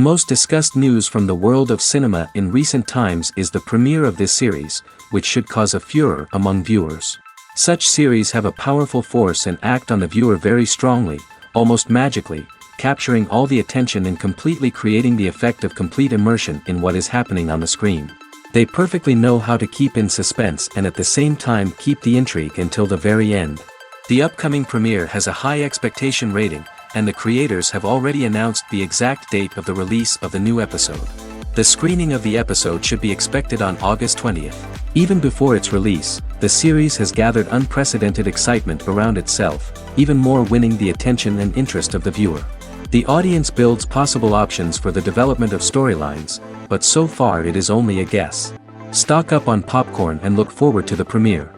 most discussed news from the world of cinema in recent times is the premiere of this series, which should cause a furor among viewers. Such series have a powerful force and act on the viewer very strongly, almost magically, capturing all the attention and completely creating the effect of complete immersion in what is happening on the screen. They perfectly know how to keep in suspense and at the same time keep the intrigue until the very end. The upcoming premiere has a high expectation rating, and the creators have already announced the exact date of the release of the new episode. The screening of the episode should be expected on August 20th. Even before its release, the series has gathered unprecedented excitement around itself, even more winning the attention and interest of the viewer. The audience builds possible options for the development of storylines, but so far it is only a guess. Stock up on popcorn and look forward to the premiere.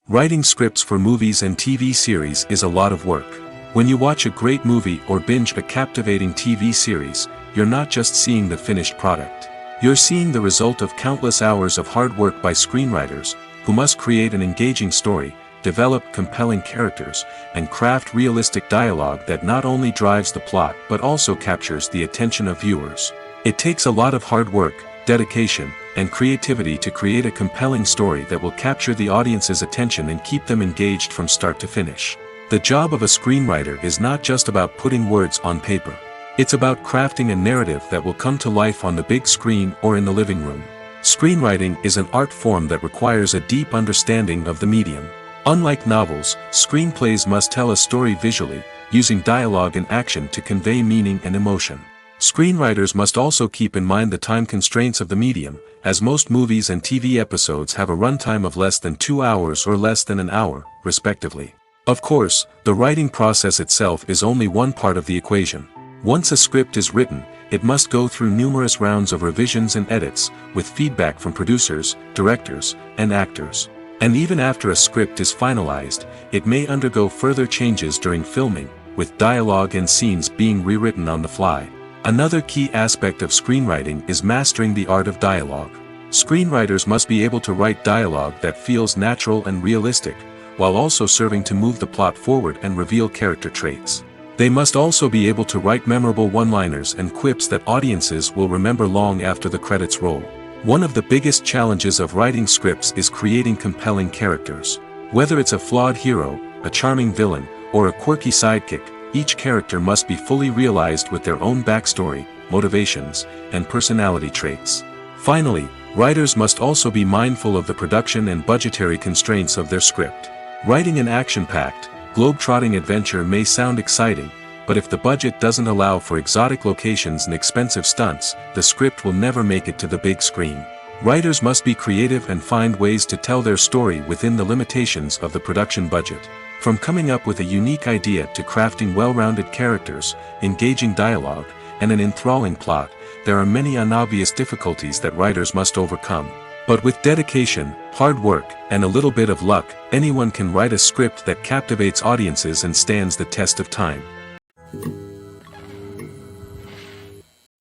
Writing scripts for movies and TV series is a lot of work. When you watch a great movie or binge a captivating TV series, you're not just seeing the finished product. You're seeing the result of countless hours of hard work by screenwriters, who must create an engaging story, develop compelling characters, and craft realistic dialogue that not only drives the plot but also captures the attention of viewers. It takes a lot of hard work, dedication, and creativity to create a compelling story that will capture the audience's attention and keep them engaged from start to finish. The job of a screenwriter is not just about putting words on paper. It's about crafting a narrative that will come to life on the big screen or in the living room. Screenwriting is an art form that requires a deep understanding of the medium. Unlike novels, screenplays must tell a story visually, using dialogue and action to convey meaning and emotion. Screenwriters must also keep in mind the time constraints of the medium, as most movies and TV episodes have a runtime of less than 2 hours or less than an hour, respectively. Of course, the writing process itself is only one part of the equation. Once a script is written, it must go through numerous rounds of revisions and edits, with feedback from producers, directors, and actors. And even after a script is finalized, it may undergo further changes during filming, with dialogue and scenes being rewritten on the fly. Another key aspect of screenwriting is mastering the art of dialogue. Screenwriters must be able to write dialogue that feels natural and realistic, while also serving to move the plot forward and reveal character traits. They must also be able to write memorable one-liners and quips that audiences will remember long after the credits roll. One of the biggest challenges of writing scripts is creating compelling characters. Whether it's a flawed hero, a charming villain, or a quirky sidekick, each character must be fully realized with their own backstory, motivations, and personality traits. Finally, writers must also be mindful of the production and budgetary constraints of their script. Writing an action-packed, globe-trotting adventure may sound exciting, but if the budget doesn't allow for exotic locations and expensive stunts, the script will never make it to the big screen. Writers must be creative and find ways to tell their story within the limitations of the production budget. From coming up with a unique idea to crafting well-rounded characters, engaging dialogue, and an enthralling plot, there are many unobvious difficulties that writers must overcome. But with dedication, hard work, and a little bit of luck, anyone can write a script that captivates audiences and stands the test of time.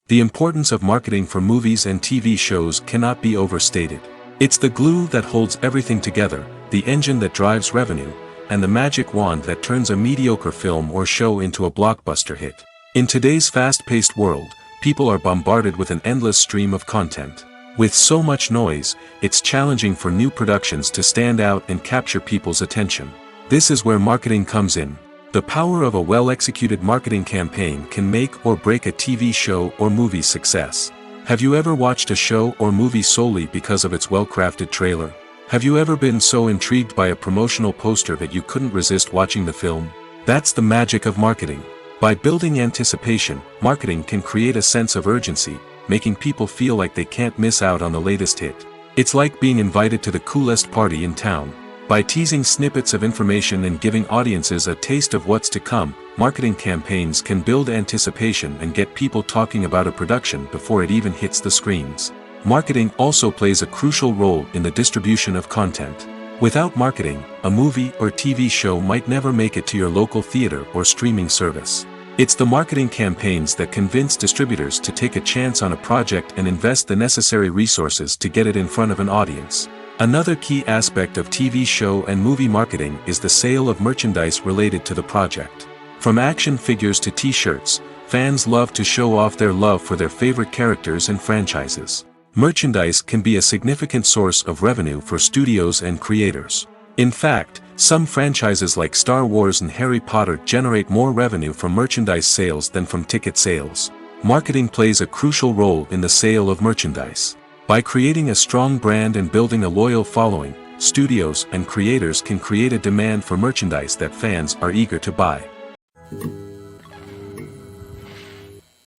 The importance of marketing for movies and TV shows cannot be overstated. It's the glue that holds everything together, the engine that drives revenue, and the magic wand that turns a mediocre film or show into a blockbuster hit. In today's fast-paced world, people are bombarded with an endless stream of content. With so much noise, it's challenging for new productions to stand out and capture people's attention. This is where marketing comes in. The power of a well-executed marketing campaign can make or break a TV show or movie's success. Have you ever watched a show or movie solely because of its well-crafted trailer? Have you ever been so intrigued by a promotional poster that you couldn't resist watching the film? That's the magic of marketing. By building anticipation, marketing can create a sense of urgency, making people feel like they can't miss out on the latest hit. It's like being invited to the coolest party in town. By teasing snippets of information and giving audiences a taste of what's to come, marketing campaigns can build anticipation and get people talking about a production before it even hits the screens. Marketing also plays a crucial role in the distribution of content. Without marketing, a movie or TV show might never make it to your local theater or streaming service. It's the marketing campaigns that convince distributors to take a chance on a project and invest the necessary resources to get it in front of an audience. Another key aspect of TV show and movie marketing is the sale of merchandise related to the project. From action figures to t-shirts, fans love to show off their love for their favorite characters and franchises. Merchandise can be a significant source of revenue for studios and creators. In fact, some franchises like Star Wars and Harry Potter generate more revenue from merchandise sales than from ticket sales. Marketing plays a crucial role in the sale of merchandise. By creating a strong brand and building a loyal following, studios and creators can create a demand for merchandise that fans are eager to buy.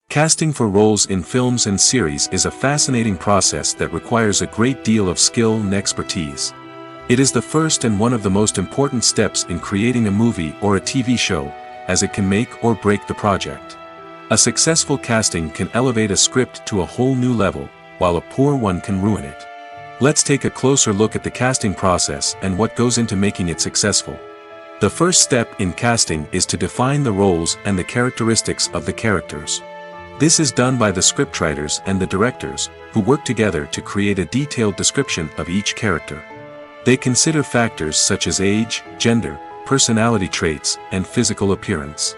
Casting for roles in films and series is a fascinating process that requires a great deal of skill and expertise. It is the first and one of the most important steps in creating a movie or a TV show, as it can make or break the project. A successful casting can elevate a script to a whole new level, while a poor one can ruin it. Let's take a closer look at the casting process and what goes into making it successful. The first step in casting is to define the roles and the characteristics of the characters. This is done by the scriptwriters and the directors, who work together to create a detailed description of each character. They consider factors such as age, gender, personality traits, and physical appearance.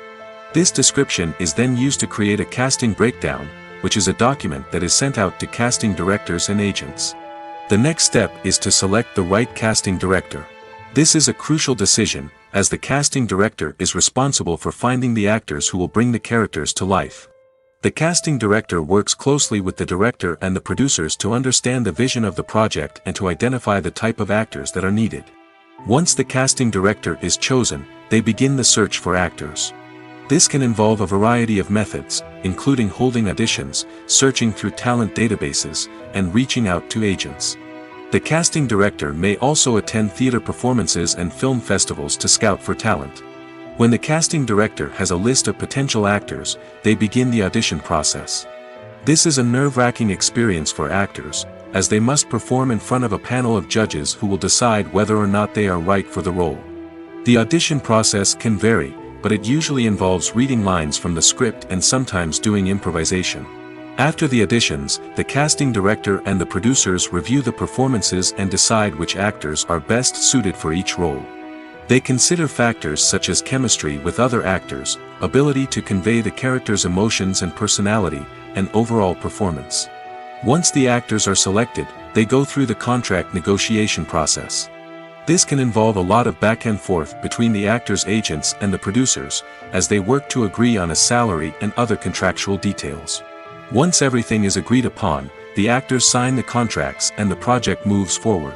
This description is then used to create a casting breakdown, which is a document that is sent out to casting directors and agents. The next step is to select the right casting director. This is a crucial decision, as the casting director is responsible for finding the actors who will bring the characters to life. The casting director works closely with the director and the producers to understand the vision of the project and to identify the type of actors that are needed. Once the casting director is chosen, they begin the search for actors. This can involve a variety of methods, including holding auditions, searching through talent databases, and reaching out to agents. The casting director may also attend theater performances and film festivals to scout for talent. When the casting director has a list of potential actors, they begin the audition process. This is a nerve-wracking experience for actors, as they must perform in front of a panel of judges who will decide whether or not they are right for the role. The audition process can vary, but it usually involves reading lines from the script and sometimes doing improvisation. After the auditions, the casting director and the producers review the performances and decide which actors are best suited for each role. They consider factors such as chemistry with other actors, ability to convey the character's emotions and personality, and overall performance. Once the actors are selected, they go through the contract negotiation process. This can involve a lot of back and forth between the actors' agents and the producers, as they work to agree on a salary and other contractual details. Once everything is agreed upon, the actors sign the contracts and the project moves forward.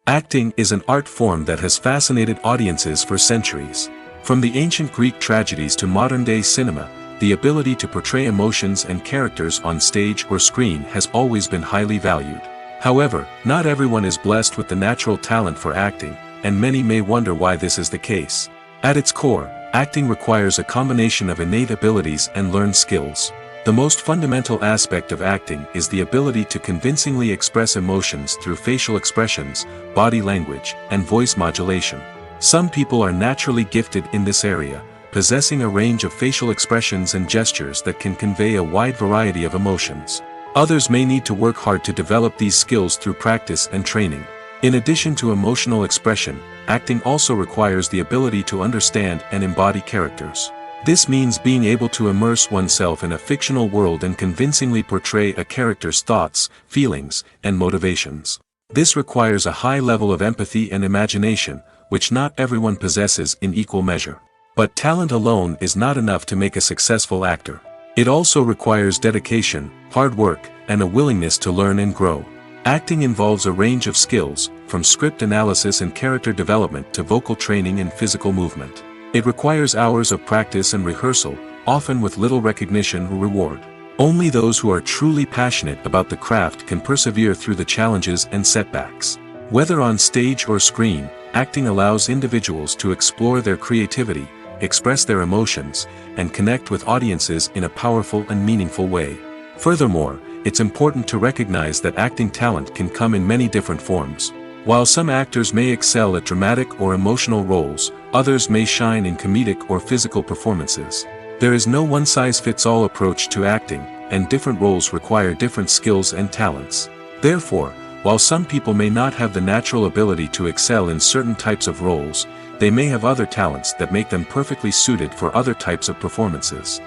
Acting is an art form that has fascinated audiences for centuries. From the ancient Greek tragedies to modern-day cinema, the ability to portray emotions and characters on stage or screen has always been highly valued. However, not everyone is blessed with the natural talent for acting, and many may wonder why this is the case. At its core, acting requires a combination of innate abilities and learned skills. The most fundamental aspect of acting is the ability to convincingly express emotions through facial expressions, body language, and voice modulation. Some people are naturally gifted in this area, possessing a range of facial expressions and gestures that can convey a wide variety of emotions. Others may need to work hard to develop these skills through practice and training. In addition to emotional expression, acting also requires the ability to understand and embody characters. This means being able to immerse oneself in a fictional world and convincingly portray a character's thoughts, feelings, and motivations. This requires a high level of empathy and imagination, which not everyone possesses in equal measure. But talent alone is not enough to make a successful actor. It also requires dedication, hard work, and a willingness to learn and grow. Acting involves a range of skills, from script analysis and character development to vocal training and physical movement. It requires hours of practice and rehearsal, often with little recognition or reward. Only those who are truly passionate about the craft can persevere through the challenges and setbacks. Whether on stage or screen, acting allows individuals to explore their creativity, express their emotions, and connect with audiences in a powerful and meaningful way. Furthermore, it's important to recognize that acting talent can come in many different forms. While some actors may excel at dramatic or emotional roles, others may shine in comedic or physical performances. There is no one-size-fits-all approach to acting, and different roles require different skills and talents. Therefore, While some people may not have the natural ability to excel in certain types of roles, they may have other talents that make them perfectly suited for other types of performances.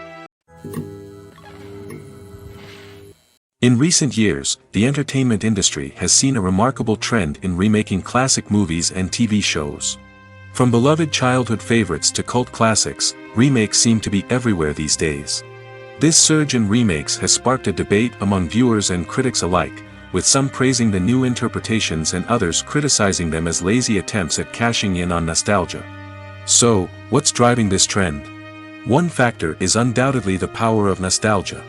In recent years, the entertainment industry has seen a remarkable trend in remaking classic movies and TV shows. From beloved childhood favorites to cult classics, remakes seem to be everywhere these days. This surge in remakes has sparked a debate among viewers and critics alike, with some praising the new interpretations and others criticizing them as lazy attempts at cashing in on nostalgia. So, what's driving this trend? One factor is undoubtedly the power of nostalgia.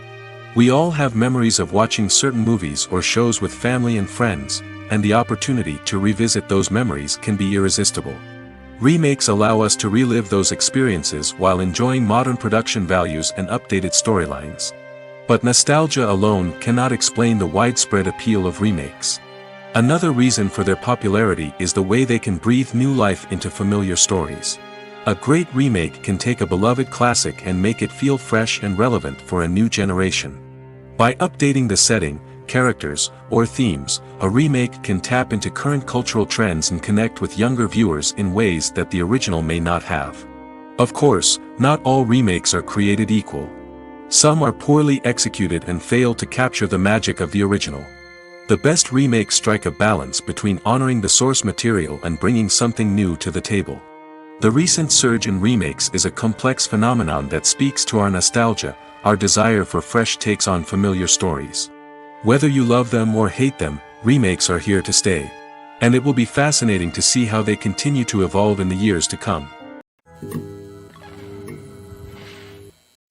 We all have memories of watching certain movies or shows with family and friends, and the opportunity to revisit those memories can be irresistible. Remakes allow us to relive those experiences while enjoying modern production values and updated storylines. But nostalgia alone cannot explain the widespread appeal of remakes. Another reason for their popularity is the way they can breathe new life into familiar stories. A great remake can take a beloved classic and make it feel fresh and relevant for a new generation. By updating the setting, characters, or themes, a remake can tap into current cultural trends and connect with younger viewers in ways that the original may not have. Of course, not all remakes are created equal. Some are poorly executed and fail to capture the magic of the original. The best remakes strike a balance between honoring the source material and bringing something new to the table. The recent surge in remakes is a complex phenomenon that speaks to our nostalgia, our desire for fresh takes on familiar stories. Whether you love them or hate them, remakes are here to stay. And it will be fascinating to see how they continue to evolve in the years to come.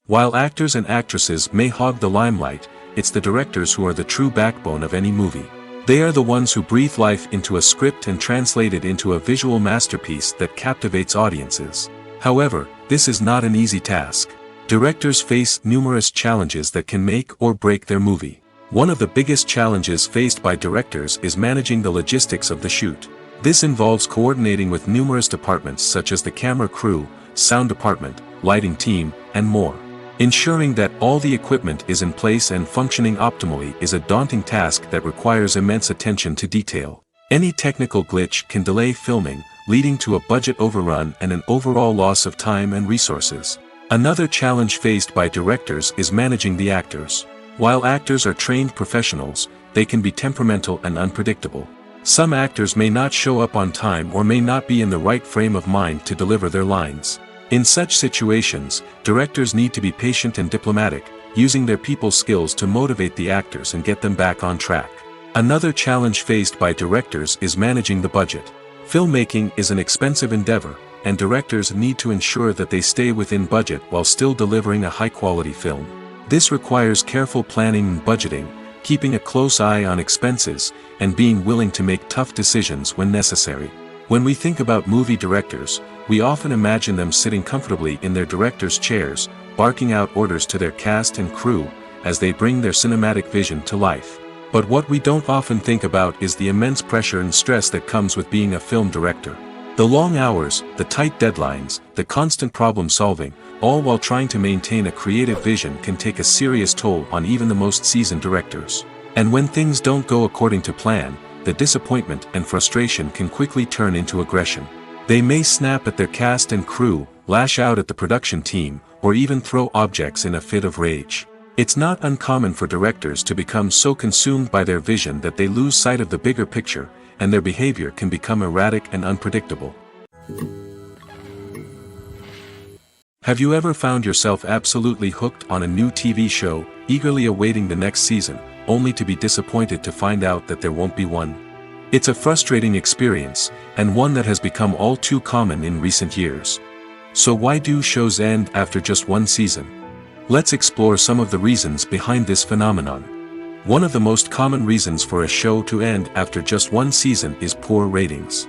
While actors and actresses may hog the limelight, it's the directors who are the true backbone of any movie. They are the ones who breathe life into a script and translate it into a visual masterpiece that captivates audiences. However, this is not an easy task. Directors face numerous challenges that can make or break their movie. One of the biggest challenges faced by directors is managing the logistics of the shoot. This involves coordinating with numerous departments such as the camera crew, sound department, lighting team, and more. Ensuring that all the equipment is in place and functioning optimally is a daunting task that requires immense attention to detail. Any technical glitch can delay filming, leading to a budget overrun and an overall loss of time and resources. Another challenge faced by directors is managing the actors. While actors are trained professionals, they can be temperamental and unpredictable. Some actors may not show up on time or may not be in the right frame of mind to deliver their lines. In such situations, directors need to be patient and diplomatic, using their people skills to motivate the actors and get them back on track. Another challenge faced by directors is managing the budget. Filmmaking is an expensive endeavor, and directors need to ensure that they stay within budget while still delivering a high-quality film. This requires careful planning and budgeting, keeping a close eye on expenses, and being willing to make tough decisions when necessary. When we think about movie directors, we often imagine them sitting comfortably in their director's chairs, barking out orders to their cast and crew, as they bring their cinematic vision to life. But what we don't often think about is the immense pressure and stress that comes with being a film director. The long hours, the tight deadlines, the constant problem solving, all while trying to maintain a creative vision can take a serious toll on even the most seasoned directors. And when things don't go according to plan, the disappointment and frustration can quickly turn into aggression. They may snap at their cast and crew, lash out at the production team, or even throw objects in a fit of rage. It's not uncommon for directors to become so consumed by their vision that they lose sight of the bigger picture, and their behavior can become erratic and unpredictable. Have you ever found yourself absolutely hooked on a new TV show, eagerly awaiting the next season, only to be disappointed to find out that there won't be one? It's a frustrating experience, and one that has become all too common in recent years. So why do shows end after just one season? Let's explore some of the reasons behind this phenomenon. One of the most common reasons for a show to end after just one season is poor ratings.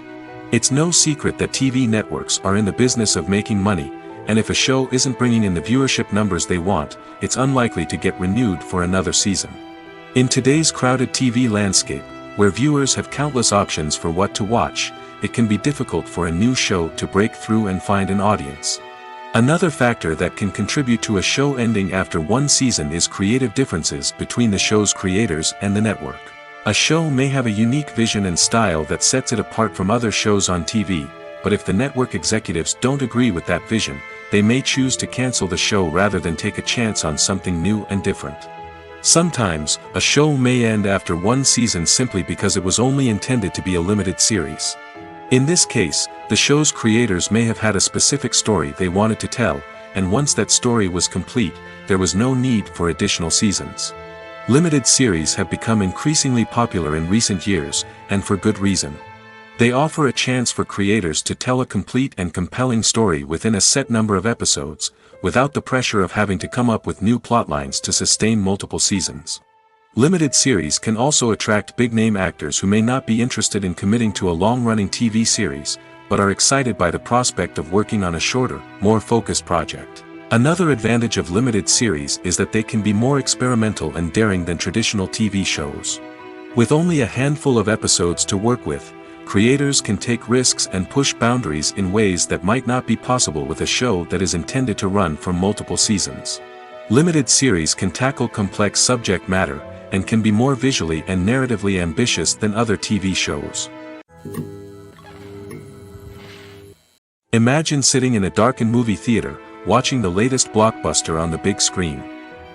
It's no secret that TV networks are in the business of making money, and if a show isn't bringing in the viewership numbers they want, it's unlikely to get renewed for another season. In today's crowded TV landscape, where viewers have countless options for what to watch, it can be difficult for a new show to break through and find an audience. Another factor that can contribute to a show ending after one season is creative differences between the show's creators and the network. A show may have a unique vision and style that sets it apart from other shows on TV, but if the network executives don't agree with that vision, they may choose to cancel the show rather than take a chance on something new and different. Sometimes, a show may end after one season simply because it was only intended to be a limited series. In this case, the show's creators may have had a specific story they wanted to tell, and once that story was complete, there was no need for additional seasons. Limited series have become increasingly popular in recent years, and for good reason. They offer a chance for creators to tell a complete and compelling story within a set number of episodes, without the pressure of having to come up with new plotlines to sustain multiple seasons. Limited series can also attract big-name actors who may not be interested in committing to a long-running TV series, but are excited by the prospect of working on a shorter, more focused project. Another advantage of limited series is that they can be more experimental and daring than traditional TV shows. With only a handful of episodes to work with, creators can take risks and push boundaries in ways that might not be possible with a show that is intended to run for multiple seasons. Limited series can tackle complex subject matter, and can be more visually and narratively ambitious than other TV shows. Imagine sitting in a darkened movie theater, watching the latest blockbuster on the big screen.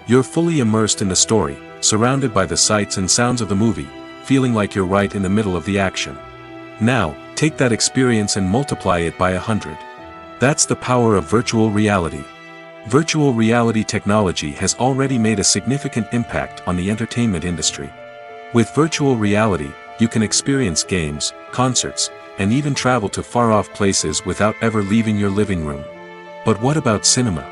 You're fully immersed in the story, surrounded by the sights and sounds of the movie, feeling like you're right in the middle of the action. Now, take that experience and multiply it by 100. That's the power of virtual reality. Virtual reality technology has already made a significant impact on the entertainment industry. With virtual reality, you can experience games, concerts, and even travel to far-off places without ever leaving your living room. But what about cinema?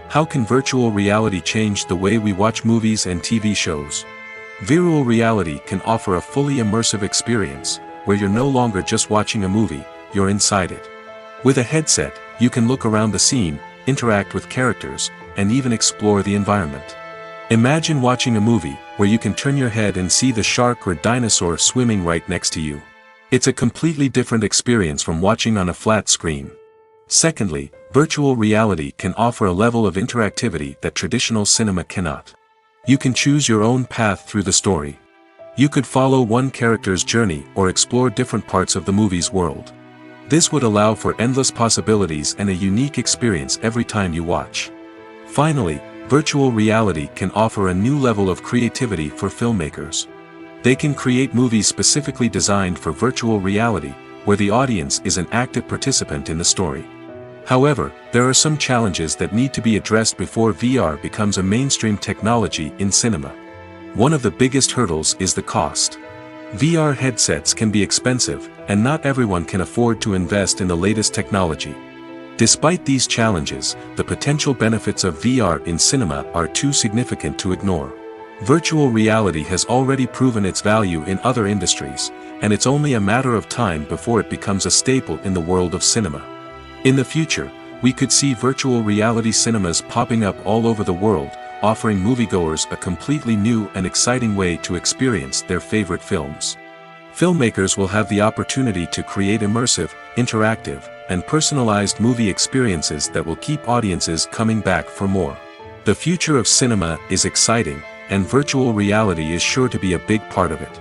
How can virtual reality change the way we watch movies and TV shows? Virtual reality can offer a fully immersive experience, where you're no longer just watching a movie, you're inside it. With a headset, you can look around the scene, interact with characters, and even explore the environment. Imagine watching a movie, where you can turn your head and see the shark or dinosaur swimming right next to you. It's a completely different experience from watching on a flat screen. Secondly, virtual reality can offer a level of interactivity that traditional cinema cannot. You can choose your own path through the story. You could follow one character's journey or explore different parts of the movie's world. This would allow for endless possibilities and a unique experience every time you watch. Finally, virtual reality can offer a new level of creativity for filmmakers. They can create movies specifically designed for virtual reality, where the audience is an active participant in the story. However, there are some challenges that need to be addressed before VR becomes a mainstream technology in cinema. One of the biggest hurdles is the cost. VR headsets can be expensive, and not everyone can afford to invest in the latest technology. Despite these challenges, the potential benefits of VR in cinema are too significant to ignore. Virtual reality has already proven its value in other industries, and it's only a matter of time before it becomes a staple in the world of cinema. In the future, we could see virtual reality cinemas popping up all over the world, offering moviegoers a completely new and exciting way to experience their favorite films. Filmmakers will have the opportunity to create immersive, interactive, and personalized movie experiences that will keep audiences coming back for more. The future of cinema is exciting, and virtual reality is sure to be a big part of it.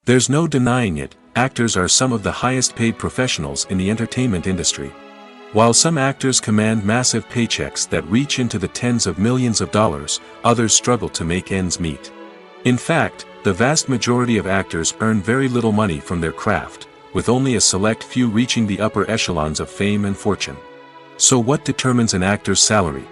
There's no denying it, actors are some of the highest paid professionals in the entertainment industry. While some actors command massive paychecks that reach into the tens of millions of dollars, others struggle to make ends meet. In fact, the vast majority of actors earn very little money from their craft, with only a select few reaching the upper echelons of fame and fortune. So what determines an actor's salary?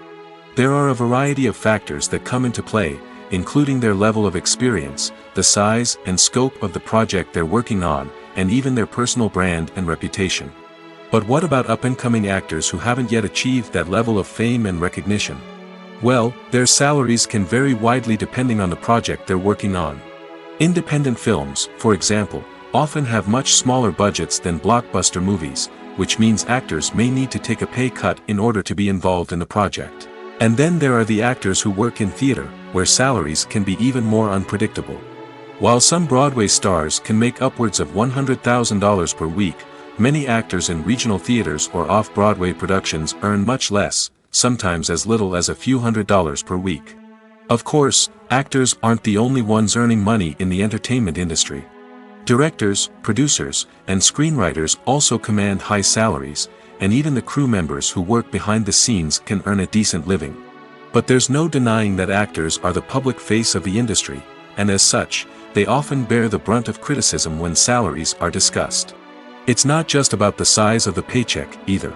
There are a variety of factors that come into play, including their level of experience, the size and scope of the project they're working on, and even their personal brand and reputation. But what about up-and-coming actors who haven't yet achieved that level of fame and recognition? Well, their salaries can vary widely depending on the project they're working on. Independent films, for example, often have much smaller budgets than blockbuster movies, which means actors may need to take a pay cut in order to be involved in the project. And then there are the actors who work in theater, where salaries can be even more unpredictable. While some Broadway stars can make upwards of $100,000 per week, many actors in regional theaters or off-Broadway productions earn much less, sometimes as little as a few $100s per week. Of course, actors aren't the only ones earning money in the entertainment industry. Directors, producers, and screenwriters also command high salaries, and even the crew members who work behind the scenes can earn a decent living. But there's no denying that actors are the public face of the industry, and as such, they often bear the brunt of criticism when salaries are discussed. It's not just about the size of the paycheck, either.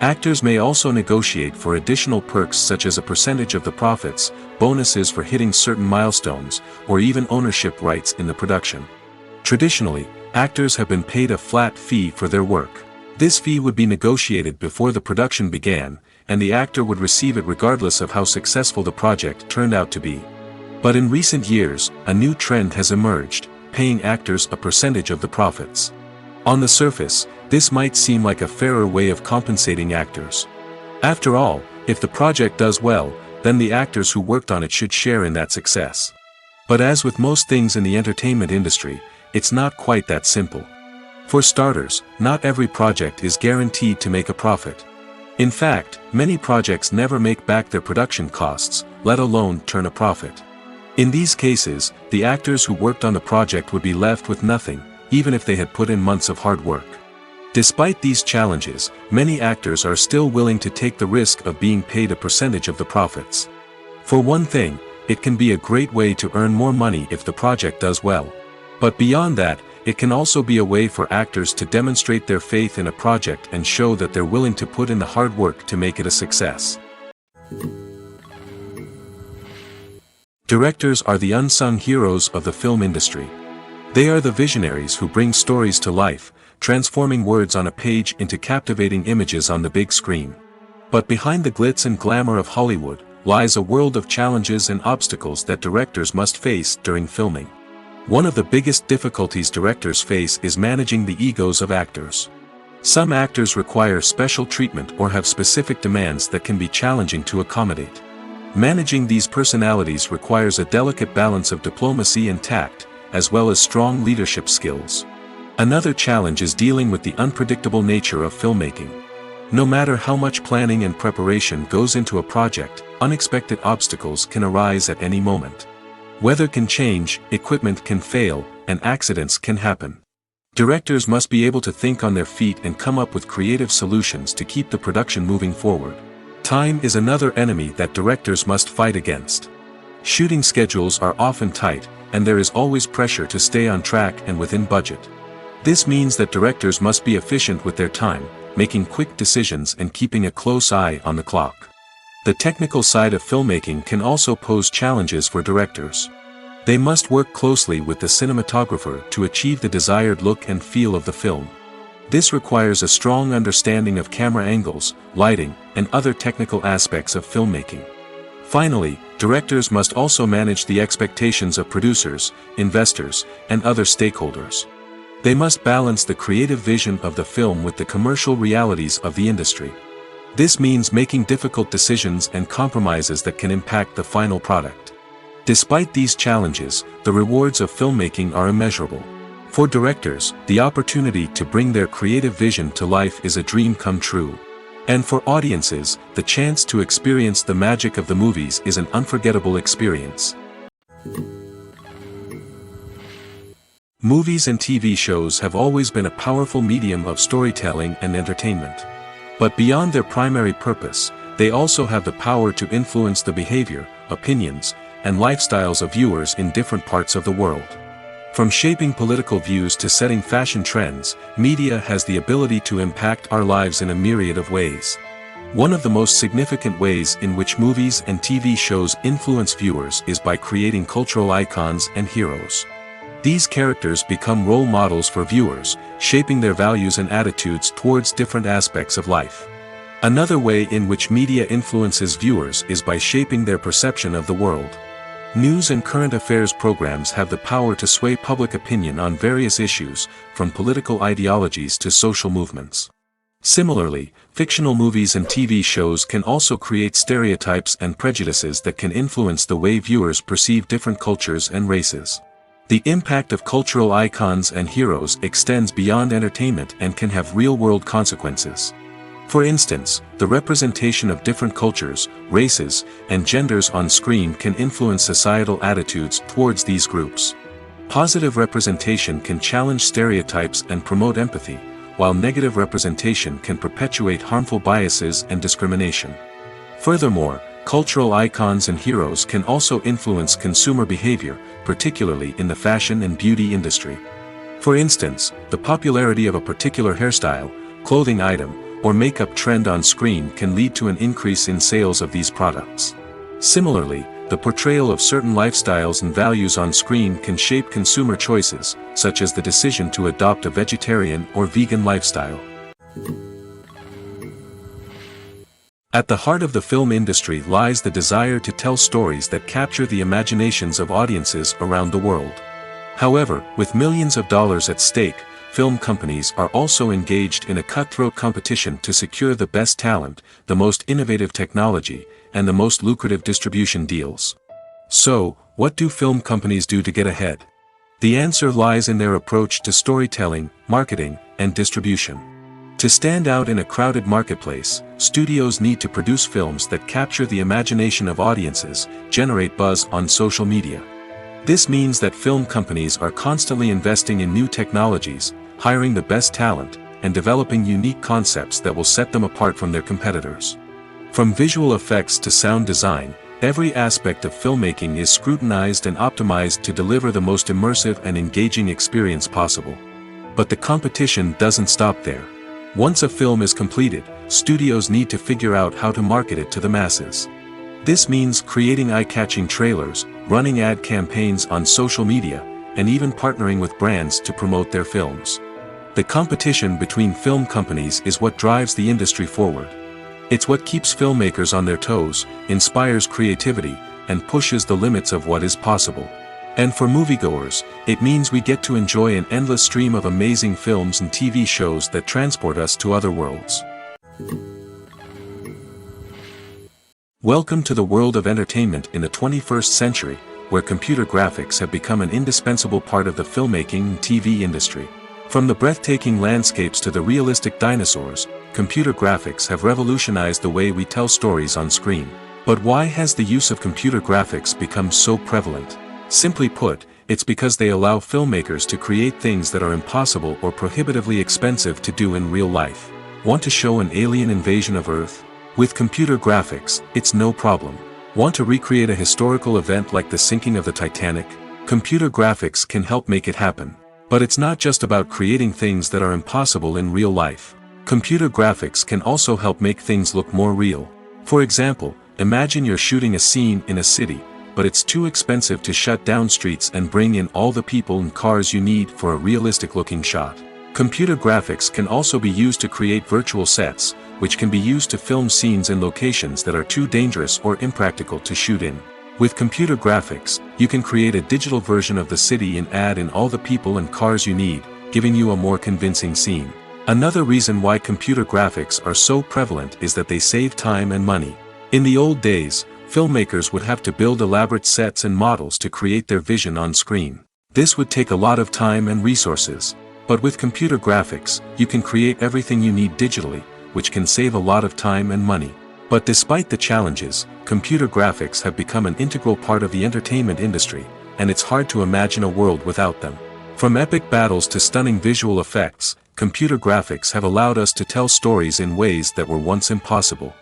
Actors may also negotiate for additional perks such as a percentage of the profits, bonuses for hitting certain milestones, or even ownership rights in the production. Traditionally, actors have been paid a flat fee for their work. This fee would be negotiated before the production began, and the actor would receive it regardless of how successful the project turned out to be. But in recent years, a new trend has emerged, paying actors a percentage of the profits. On the surface, this might seem like a fairer way of compensating actors. After all, if the project does well, then the actors who worked on it should share in that success. But as with most things in the entertainment industry, it's not quite that simple. For starters, not every project is guaranteed to make a profit. In fact, many projects never make back their production costs, let alone turn a profit. In these cases, the actors who worked on the project would be left with nothing, even if they had put in months of hard work. Despite these challenges, many actors are still willing to take the risk of being paid a percentage of the profits. For one thing, it can be a great way to earn more money if the project does well. But beyond that, it can also be a way for actors to demonstrate their faith in a project and show that they're willing to put in the hard work to make it a success. Directors are the unsung heroes of the film industry. They are the visionaries who bring stories to life, transforming words on a page into captivating images on the big screen. But behind the glitz and glamour of Hollywood, lies a world of challenges and obstacles that directors must face during filming. One of the biggest difficulties directors face is managing the egos of actors. Some actors require special treatment or have specific demands that can be challenging to accommodate. Managing these personalities requires a delicate balance of diplomacy and tact, as well as strong leadership skills. Another challenge is dealing with the unpredictable nature of filmmaking. No matter how much planning and preparation goes into a project, unexpected obstacles can arise at any moment. Weather can change, equipment can fail, and accidents can happen. Directors must be able to think on their feet and come up with creative solutions to keep the production moving forward. Time is another enemy that directors must fight against. Shooting schedules are often tight, and there is always pressure to stay on track and within budget. This means that directors must be efficient with their time, making quick decisions and keeping a close eye on the clock. The technical side of filmmaking can also pose challenges for directors. They must work closely with the cinematographer to achieve the desired look and feel of the film. This requires a strong understanding of camera angles, lighting, and other technical aspects of filmmaking. Finally, directors must also manage the expectations of producers, investors, and other stakeholders. They must balance the creative vision of the film with the commercial realities of the industry. This means making difficult decisions and compromises that can impact the final product. Despite these challenges, the rewards of filmmaking are immeasurable. For directors, the opportunity to bring their creative vision to life is a dream come true. And for audiences, the chance to experience the magic of the movies is an unforgettable experience. Movies and TV shows have always been a powerful medium of storytelling and entertainment. But beyond their primary purpose, they also have the power to influence the behavior, opinions, and lifestyles of viewers in different parts of the world. From shaping political views to setting fashion trends, media has the ability to impact our lives in a myriad of ways. One of the most significant ways in which movies and TV shows influence viewers is by creating cultural icons and heroes. These characters become role models for viewers, shaping their values and attitudes towards different aspects of life. Another way in which media influences viewers is by shaping their perception of the world. News and current affairs programs have the power to sway public opinion on various issues, from political ideologies to social movements. Similarly, fictional movies and TV shows can also create stereotypes and prejudices that can influence the way viewers perceive different cultures and races. The impact of cultural icons and heroes extends beyond entertainment and can have real-world consequences. For instance, the representation of different cultures, races, and genders on screen can influence societal attitudes towards these groups. Positive representation can challenge stereotypes and promote empathy, while negative representation can perpetuate harmful biases and discrimination. Furthermore, cultural icons and heroes can also influence consumer behavior, particularly in the fashion and beauty industry. For instance, the popularity of a particular hairstyle, clothing item, or makeup trend on screen can lead to an increase in sales of these products. Similarly, the portrayal of certain lifestyles and values on screen can shape consumer choices, such as the decision to adopt a vegetarian or vegan lifestyle. At the heart of the film industry lies the desire to tell stories that capture the imaginations of audiences around the world. However, with millions of dollars at stake, film companies are also engaged in a cutthroat competition to secure the best talent, the most innovative technology, and the most lucrative distribution deals. So, what do film companies do to get ahead? The answer lies in their approach to storytelling, marketing, and distribution. To stand out in a crowded marketplace, studios need to produce films that capture the imagination of audiences, generate buzz on social media. This means that film companies are constantly investing in new technologies, hiring the best talent, and developing unique concepts that will set them apart from their competitors. From visual effects to sound design, every aspect of filmmaking is scrutinized and optimized to deliver the most immersive and engaging experience possible. But the competition doesn't stop there. Once a film is completed, studios need to figure out how to market it to the masses. This means creating eye-catching trailers, running ad campaigns on social media, and even partnering with brands to promote their films. The competition between film companies is what drives the industry forward. It's what keeps filmmakers on their toes, inspires creativity, and pushes the limits of what is possible. And for moviegoers, it means we get to enjoy an endless stream of amazing films and TV shows that transport us to other worlds. Welcome to the world of entertainment in the 21st century, where computer graphics have become an indispensable part of the filmmaking and TV industry. From the breathtaking landscapes to the realistic dinosaurs, computer graphics have revolutionized the way we tell stories on screen. But why has the use of computer graphics become so prevalent? Simply put, it's because they allow filmmakers to create things that are impossible or prohibitively expensive to do in real life. Want to show an alien invasion of Earth? With computer graphics, it's no problem. Want to recreate a historical event like the sinking of the Titanic? Computer graphics can help make it happen. But it's not just about creating things that are impossible in real life. Computer graphics can also help make things look more real. For example, imagine you're shooting a scene in a city, but it's too expensive to shut down streets and bring in all the people and cars you need for a realistic-looking shot. Computer graphics can also be used to create virtual sets, which can be used to film scenes in locations that are too dangerous or impractical to shoot in. With computer graphics, you can create a digital version of the city and add in all the people and cars you need, giving you a more convincing scene. Another reason why computer graphics are so prevalent is that they save time and money. In the old days, filmmakers would have to build elaborate sets and models to create their vision on screen. This would take a lot of time and resources. But with computer graphics, you can create everything you need digitally, which can save a lot of time and money. But despite the challenges, computer graphics have become an integral part of the entertainment industry, and it's hard to imagine a world without them. From epic battles to stunning visual effects, computer graphics have allowed us to tell stories in ways that were once impossible.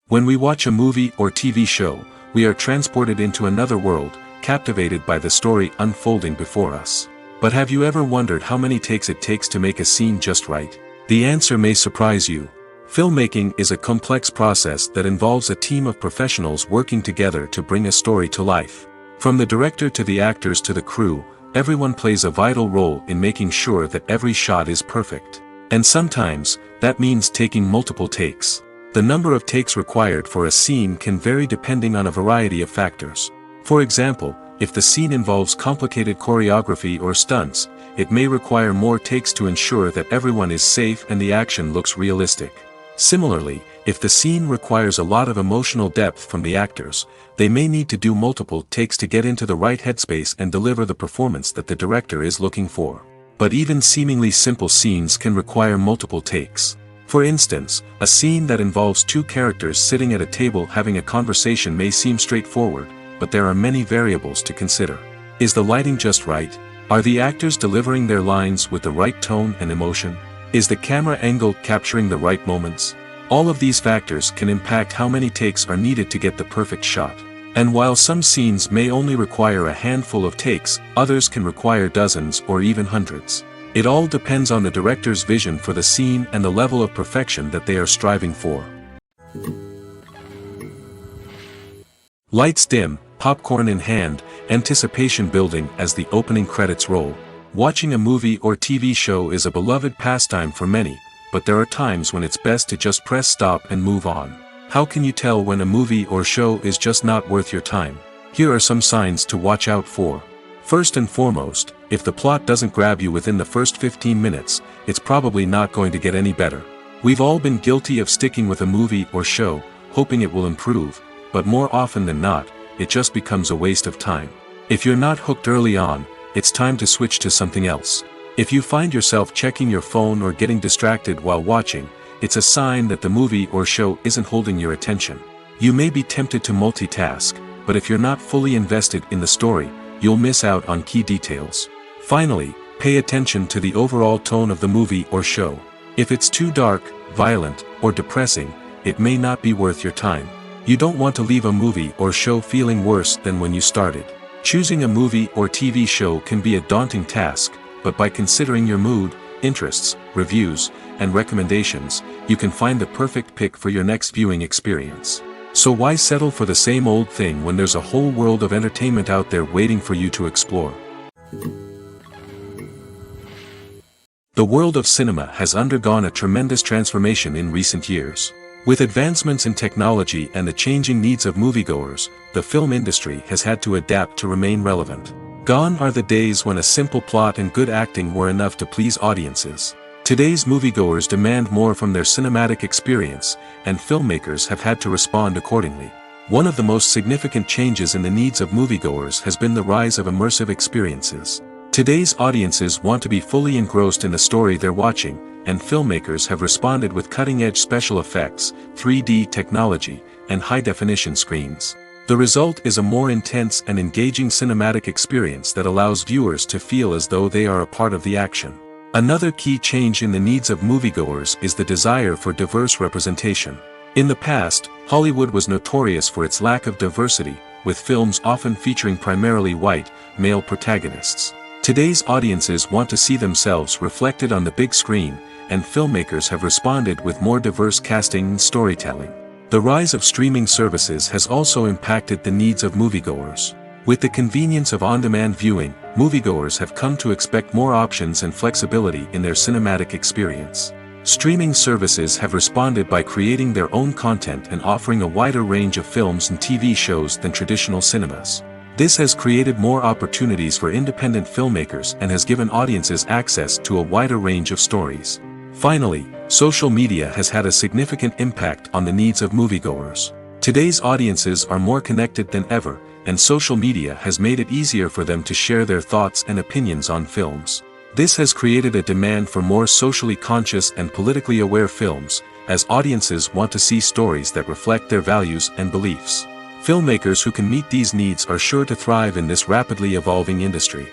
When we watch a movie or TV show, we are transported into another world, captivated by the story unfolding before us. But have you ever wondered how many takes it takes to make a scene just right? The answer may surprise you. Filmmaking is a complex process that involves a team of professionals working together to bring a story to life. From the director to the actors to the crew, everyone plays a vital role in making sure that every shot is perfect. And sometimes, that means taking multiple takes. The number of takes required for a scene can vary depending on a variety of factors. For example, if the scene involves complicated choreography or stunts, it may require more takes to ensure that everyone is safe and the action looks realistic. Similarly, if the scene requires a lot of emotional depth from the actors, they may need to do multiple takes to get into the right headspace and deliver the performance that the director is looking for. But even seemingly simple scenes can require multiple takes. For instance, a scene that involves two characters sitting at a table having a conversation may seem straightforward, but there are many variables to consider. Is the lighting just right? Are the actors delivering their lines with the right tone and emotion? Is the camera angle capturing the right moments? All of these factors can impact how many takes are needed to get the perfect shot. And while some scenes may only require a handful of takes, others can require dozens or even hundreds. It all depends on the director's vision for the scene and the level of perfection that they are striving for. Lights dim, popcorn in hand, anticipation building as the opening credits roll. Watching a movie or TV show is a beloved pastime for many, but there are times when it's best to just press stop and move on. How can you tell when a movie or show is just not worth your time? Here are some signs to watch out for. First and foremost, if the plot doesn't grab you within the first 15 minutes, it's probably not going to get any better. We've all been guilty of sticking with a movie or show, hoping it will improve, but more often than not, it just becomes a waste of time. If you're not hooked early on, it's time to switch to something else. If you find yourself checking your phone or getting distracted while watching, it's a sign that the movie or show isn't holding your attention. You may be tempted to multitask, but if you're not fully invested in the story, you'll miss out on key details. Finally, pay attention to the overall tone of the movie or show. If it's too dark, violent, or depressing, it may not be worth your time. You don't want to leave a movie or show feeling worse than when you started. Choosing a movie or TV show can be a daunting task, but by considering your mood, interests, reviews, and recommendations, you can find the perfect pick for your next viewing experience. So why settle for the same old thing when there's a whole world of entertainment out there waiting for you to explore? The world of cinema has undergone a tremendous transformation in recent years. With advancements in technology and the changing needs of moviegoers, the film industry has had to adapt to remain relevant. Gone are the days when a simple plot and good acting were enough to please audiences. Today's moviegoers demand more from their cinematic experience, and filmmakers have had to respond accordingly. One of the most significant changes in the needs of moviegoers has been the rise of immersive experiences. Today's audiences want to be fully engrossed in the story they're watching, and filmmakers have responded with cutting-edge special effects, 3D technology, and high-definition screens. The result is a more intense and engaging cinematic experience that allows viewers to feel as though they are a part of the action. Another key change in the needs of moviegoers is the desire for diverse representation. In the past, Hollywood was notorious for its lack of diversity, with films often featuring primarily white, male protagonists. Today's audiences want to see themselves reflected on the big screen, and filmmakers have responded with more diverse casting and storytelling. The rise of streaming services has also impacted the needs of moviegoers. With the convenience of on-demand viewing, moviegoers have come to expect more options and flexibility in their cinematic experience. Streaming services have responded by creating their own content and offering a wider range of films and TV shows than traditional cinemas. This has created more opportunities for independent filmmakers and has given audiences access to a wider range of stories. Finally, social media has had a significant impact on the needs of moviegoers. Today's audiences are more connected than ever, and social media has made it easier for them to share their thoughts and opinions on films. This has created a demand for more socially conscious and politically aware films, as audiences want to see stories that reflect their values and beliefs. Filmmakers who can meet these needs are sure to thrive in this rapidly evolving industry.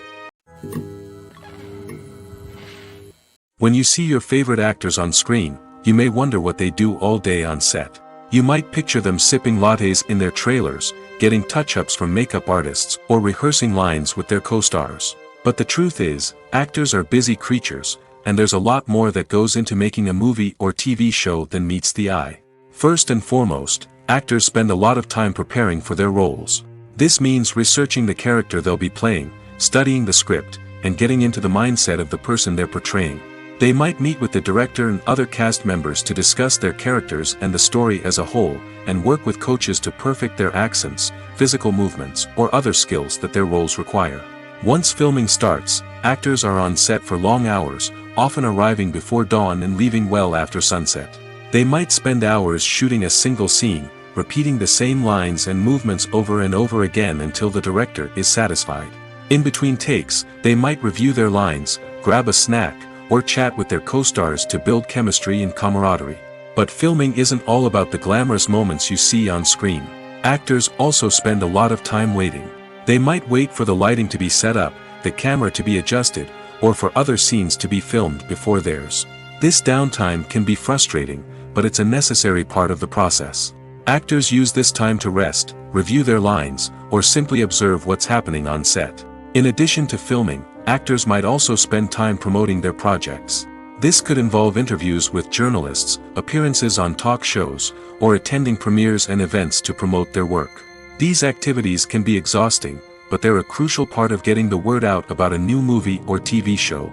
When you see your favorite actors on screen, you may wonder what they do all day on set. You might picture them sipping lattes in their trailers, getting touch-ups from makeup artists, or rehearsing lines with their co-stars. But the truth is, actors are busy creatures, and there's a lot more that goes into making a movie or TV show than meets the eye. First and foremost, actors spend a lot of time preparing for their roles. This means researching the character they'll be playing, studying the script, and getting into the mindset of the person they're portraying. They might meet with the director and other cast members to discuss their characters and the story as a whole, and work with coaches to perfect their accents, physical movements, or other skills that their roles require. Once filming starts, actors are on set for long hours, often arriving before dawn and leaving well after sunset. They might spend hours shooting a single scene, repeating the same lines and movements over and over again until the director is satisfied. In between takes, they might review their lines, grab a snack, or chat with their co-stars to build chemistry and camaraderie. But filming isn't all about the glamorous moments you see on screen. Actors also spend a lot of time waiting. They might wait for the lighting to be set up, the camera to be adjusted, or for other scenes to be filmed before theirs. This downtime can be frustrating, but it's a necessary part of the process. Actors use this time to rest, review their lines, or simply observe what's happening on set. In addition to filming, actors might also spend time promoting their projects. This could involve interviews with journalists, appearances on talk shows, or attending premieres and events to promote their work. These activities can be exhausting, but they're a crucial part of getting the word out about a new movie or TV show.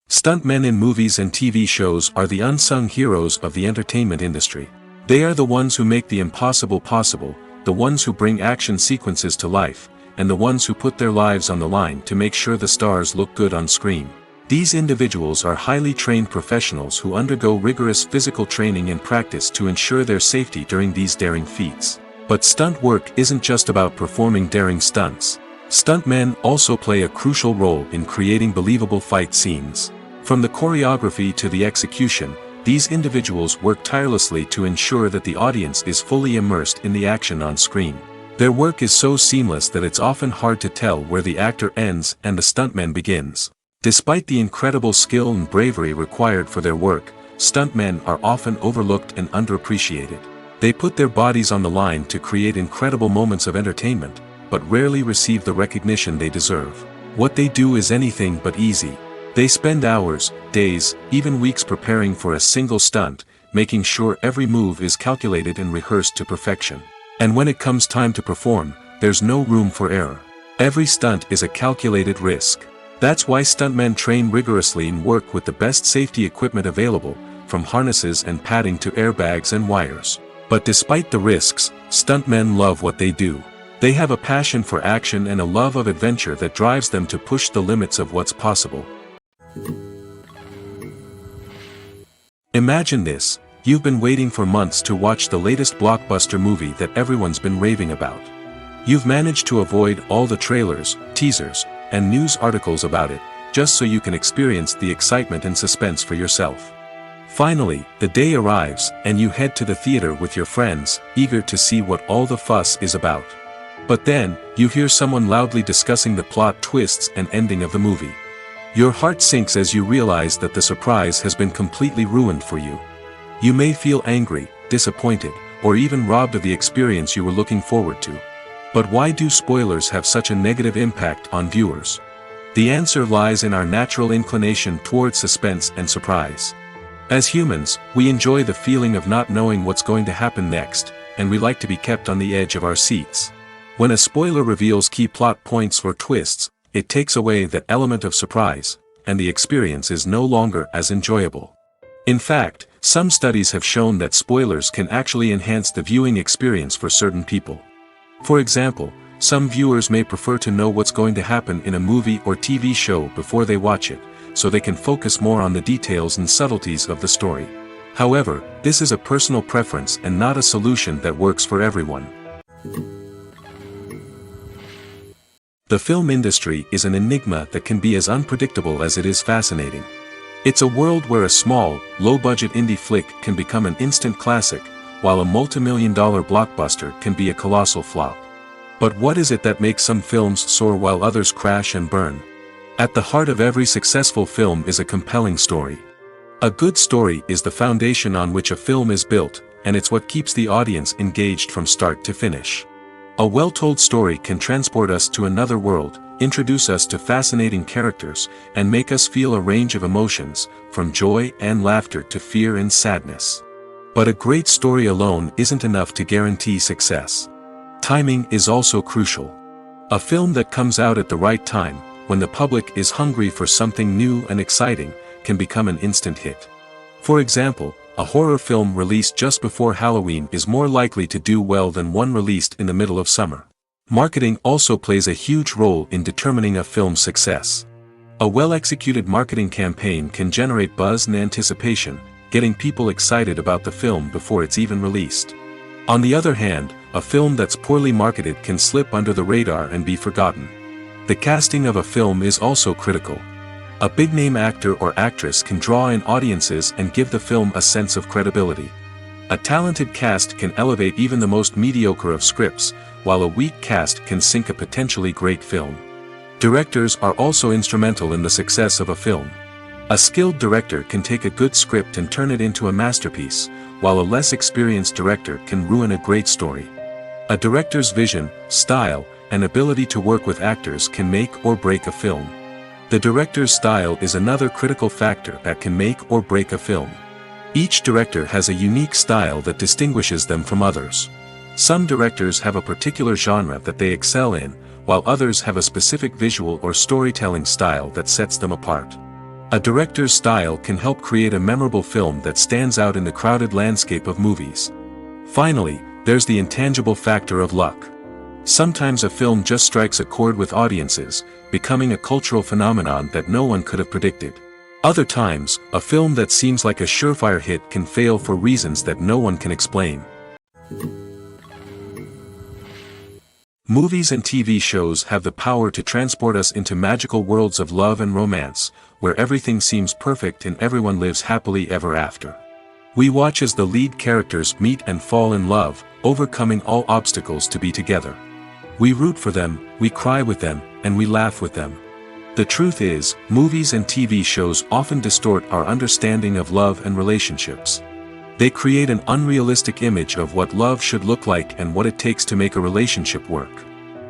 Stuntmen in movies and TV shows are the unsung heroes of the entertainment industry. They are the ones who make the impossible possible, the ones who bring action sequences to life, and the ones who put their lives on the line to make sure the stars look good on screen. These individuals are highly trained professionals who undergo rigorous physical training and practice to ensure their safety during these daring feats. But stunt work isn't just about performing daring stunts. Stuntmen also play a crucial role in creating believable fight scenes. From the choreography to the execution, these individuals work tirelessly to ensure that the audience is fully immersed in the action on screen. Their work is so seamless that it's often hard to tell where the actor ends and the stuntman begins. Despite the incredible skill and bravery required for their work, stuntmen are often overlooked and underappreciated. They put their bodies on the line to create incredible moments of entertainment, but rarely receive the recognition they deserve. What they do is anything but easy. They spend hours, days, even weeks preparing for a single stunt, making sure every move is calculated and rehearsed to perfection. And when it comes time to perform, there's no room for error. Every stunt is a calculated risk. That's why stuntmen train rigorously and work with the best safety equipment available, from harnesses and padding to airbags and wires. But despite the risks, stuntmen love what they do. They have a passion for action and a love of adventure that drives them to push the limits of what's possible. Imagine this: you've been waiting for months to watch the latest blockbuster movie that everyone's been raving about. You've managed to avoid all the trailers, teasers, and news articles about it, just so you can experience the excitement and suspense for yourself. Finally, the day arrives, and you head to the theater with your friends, eager to see what all the fuss is about. But then, you hear someone loudly discussing the plot twists and ending of the movie. Your heart sinks as you realize that the surprise has been completely ruined for you. You may feel angry, disappointed, or even robbed of the experience you were looking forward to. But why do spoilers have such a negative impact on viewers? The answer lies in our natural inclination toward suspense and surprise. As humans, we enjoy the feeling of not knowing what's going to happen next, and we like to be kept on the edge of our seats. When a spoiler reveals key plot points or twists, it takes away that element of surprise, and the experience is no longer as enjoyable. In fact, some studies have shown that spoilers can actually enhance the viewing experience for certain people. For example, some viewers may prefer to know what's going to happen in a movie or TV show before they watch it, so they can focus more on the details and subtleties of the story. However, this is a personal preference and not a solution that works for everyone. The film industry is an enigma that can be as unpredictable as it is fascinating. It's a world where a small, low-budget indie flick can become an instant classic, while a multi-million-dollar blockbuster can be a colossal flop. But what is it that makes some films soar while others crash and burn? At the heart of every successful film is a compelling story. A good story is the foundation on which a film is built, and it's what keeps the audience engaged from start to finish. A well-told story can transport us to another world, introduce us to fascinating characters, and make us feel a range of emotions, from joy and laughter to fear and sadness. But a great story alone isn't enough to guarantee success. Timing is also crucial. A film that comes out at the right time, when the public is hungry for something new and exciting, can become an instant hit. For example, a horror film released just before Halloween is more likely to do well than one released in the middle of summer. Marketing also plays a huge role in determining a film's success. A well-executed marketing campaign can generate buzz and anticipation, getting people excited about the film before it's even released. On the other hand, a film that's poorly marketed can slip under the radar and be forgotten. The casting of a film is also critical. A big-name actor or actress can draw in audiences and give the film a sense of credibility. A talented cast can elevate even the most mediocre of scripts, while a weak cast can sink a potentially great film. Directors are also instrumental in the success of a film. A skilled director can take a good script and turn it into a masterpiece, while a less experienced director can ruin a great story. A director's vision, style, and ability to work with actors can make or break a film. The director's style is another critical factor that can make or break a film. Each director has a unique style that distinguishes them from others. Some directors have a particular genre that they excel in, while others have a specific visual or storytelling style that sets them apart. A director's style can help create a memorable film that stands out in the crowded landscape of movies. Finally, there's the intangible factor of luck. Sometimes a film just strikes a chord with audiences, becoming a cultural phenomenon that no one could have predicted. Other times, a film that seems like a surefire hit can fail for reasons that no one can explain. Movies and TV shows have the power to transport us into magical worlds of love and romance, where everything seems perfect and everyone lives happily ever after. We watch as the lead characters meet and fall in love, overcoming all obstacles to be together. We root for them, we cry with them, and we laugh with them. The truth is, movies and TV shows often distort our understanding of love and relationships. They create an unrealistic image of what love should look like and what it takes to make a relationship work.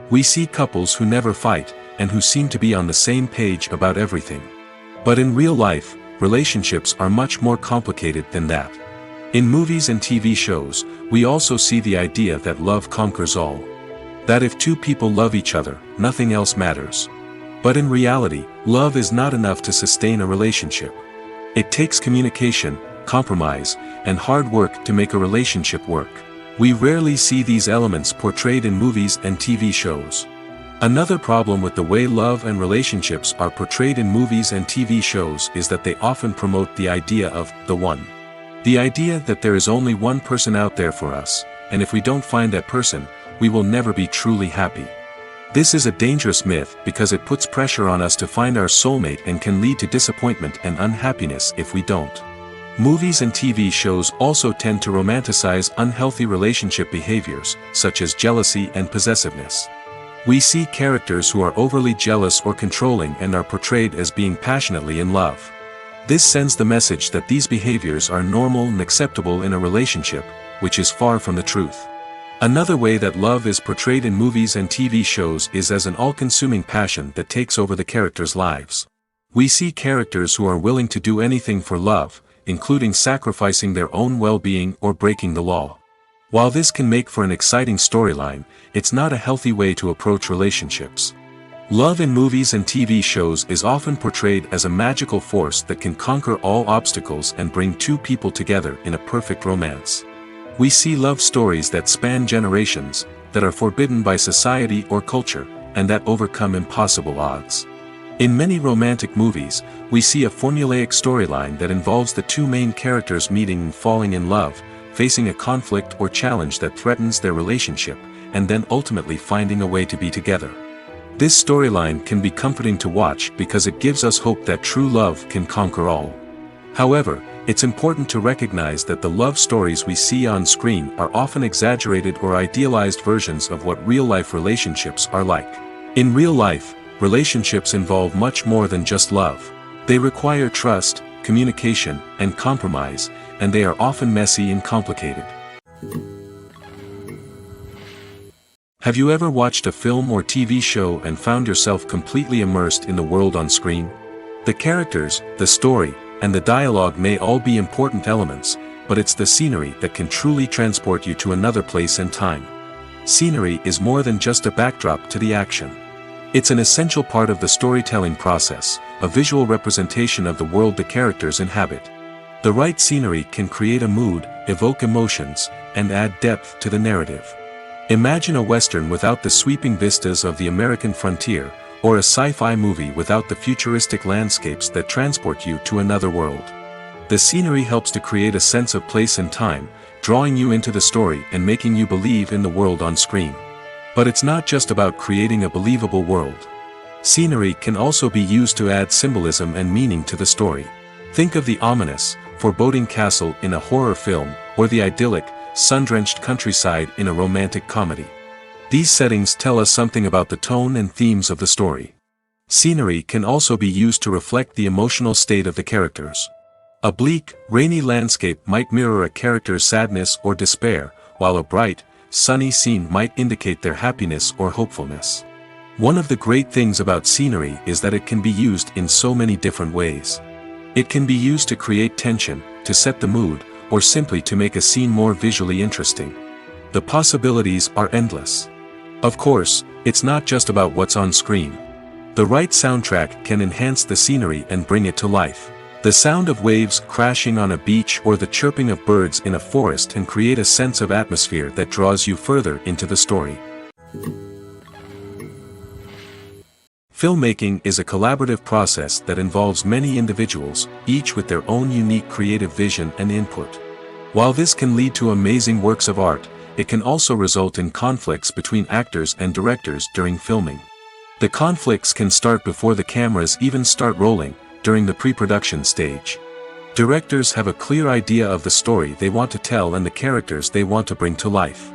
We see couples who never fight, and who seem to be on the same page about everything. But in real life, relationships are much more complicated than that. In movies and TV shows, we also see the idea that love conquers all. That if two people love each other, nothing else matters. But in reality, love is not enough to sustain a relationship. It takes communication, compromise, and hard work to make a relationship work. We rarely see these elements portrayed in movies and TV shows. Another problem with the way love and relationships are portrayed in movies and TV shows is that they often promote the idea of the one. The idea that there is only one person out there for us, and if we don't find that person, we will never be truly happy. This is a dangerous myth because it puts pressure on us to find our soulmate and can lead to disappointment and unhappiness if we don't. Movies and TV shows also tend to romanticize unhealthy relationship behaviors, such as jealousy and possessiveness. We see characters who are overly jealous or controlling and are portrayed as being passionately in love. This sends the message that these behaviors are normal and acceptable in a relationship, which is far from the truth. Another way that love is portrayed in movies and TV shows is as an all-consuming passion that takes over the characters' lives. We see characters who are willing to do anything for love, including sacrificing their own well-being or breaking the law. While this can make for an exciting storyline, it's not a healthy way to approach relationships. Love in movies and TV shows is often portrayed as a magical force that can conquer all obstacles and bring two people together in a perfect romance. We see love stories that span generations, that are forbidden by society or culture, and that overcome impossible odds. In many romantic movies, we see a formulaic storyline that involves the two main characters meeting and falling in love, facing a conflict or challenge that threatens their relationship, and then ultimately finding a way to be together. This storyline can be comforting to watch because it gives us hope that true love can conquer all. However, it's important to recognize that the love stories we see on screen are often exaggerated or idealized versions of what real-life relationships are like. In real life, relationships involve much more than just love. They require trust, communication, and compromise, and they are often messy and complicated. Have you ever watched a film or TV show and found yourself completely immersed in the world on screen? The characters, the story, and the dialogue may all be important elements, but it's the scenery that can truly transport you to another place and time. Scenery is more than just a backdrop to the action. It's an essential part of the storytelling process, a visual representation of the world the characters inhabit. The right scenery can create a mood, evoke emotions, and add depth to the narrative. Imagine a Western without the sweeping vistas of the American frontier, or a sci-fi movie without the futuristic landscapes that transport you to another world. The scenery helps to create a sense of place and time, drawing you into the story and making you believe in the world on screen. But it's not just about creating a believable world. Scenery can also be used to add symbolism and meaning to the story. Think of the ominous, foreboding castle in a horror film, or the idyllic, sun-drenched countryside in a romantic comedy. These settings tell us something about the tone and themes of the story. Scenery can also be used to reflect the emotional state of the characters. A bleak, rainy landscape might mirror a character's sadness or despair, while a bright, sunny scene might indicate their happiness or hopefulness. One of the great things about scenery is that it can be used in so many different ways. It can be used to create tension, to set the mood, or simply to make a scene more visually interesting. The possibilities are endless. Of course, it's not just about what's on screen. The right soundtrack can enhance the scenery and bring it to life. The sound of waves crashing on a beach or the chirping of birds in a forest can create a sense of atmosphere that draws you further into the story. Filmmaking is a collaborative process that involves many individuals, each with their own unique creative vision and input. While this can lead to amazing works of art, it can also result in conflicts between actors and directors during filming. The conflicts can start before the cameras even start rolling, during the pre-production stage. Directors have a clear idea of the story they want to tell and the characters they want to bring to life.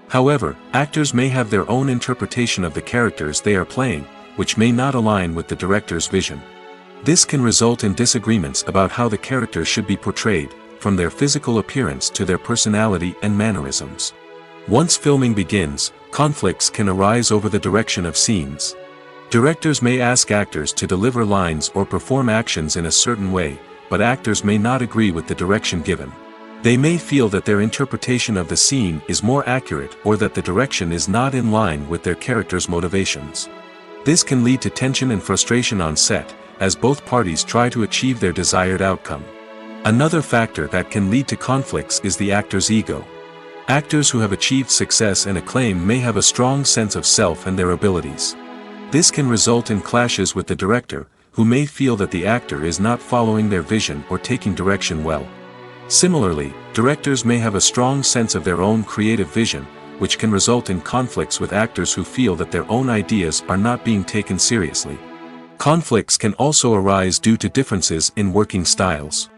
However, actors may have their own interpretation of the characters they are playing, which may not align with the director's vision. This can result in disagreements about how the characters should be portrayed, from their physical appearance to their personality and mannerisms. Once filming begins, conflicts can arise over the direction of scenes. Directors may ask actors to deliver lines or perform actions in a certain way, but actors may not agree with the direction given. They may feel that their interpretation of the scene is more accurate or that the direction is not in line with their character's motivations. This can lead to tension and frustration on set, as both parties try to achieve their desired outcome. Another factor that can lead to conflicts is the actor's ego. Actors who have achieved success and acclaim may have a strong sense of self and their abilities. This can result in clashes with the director, who may feel that the actor is not following their vision or taking direction well. Similarly, directors may have a strong sense of their own creative vision, which can result in conflicts with actors who feel that their own ideas are not being taken seriously. Conflicts can also arise due to differences in working styles.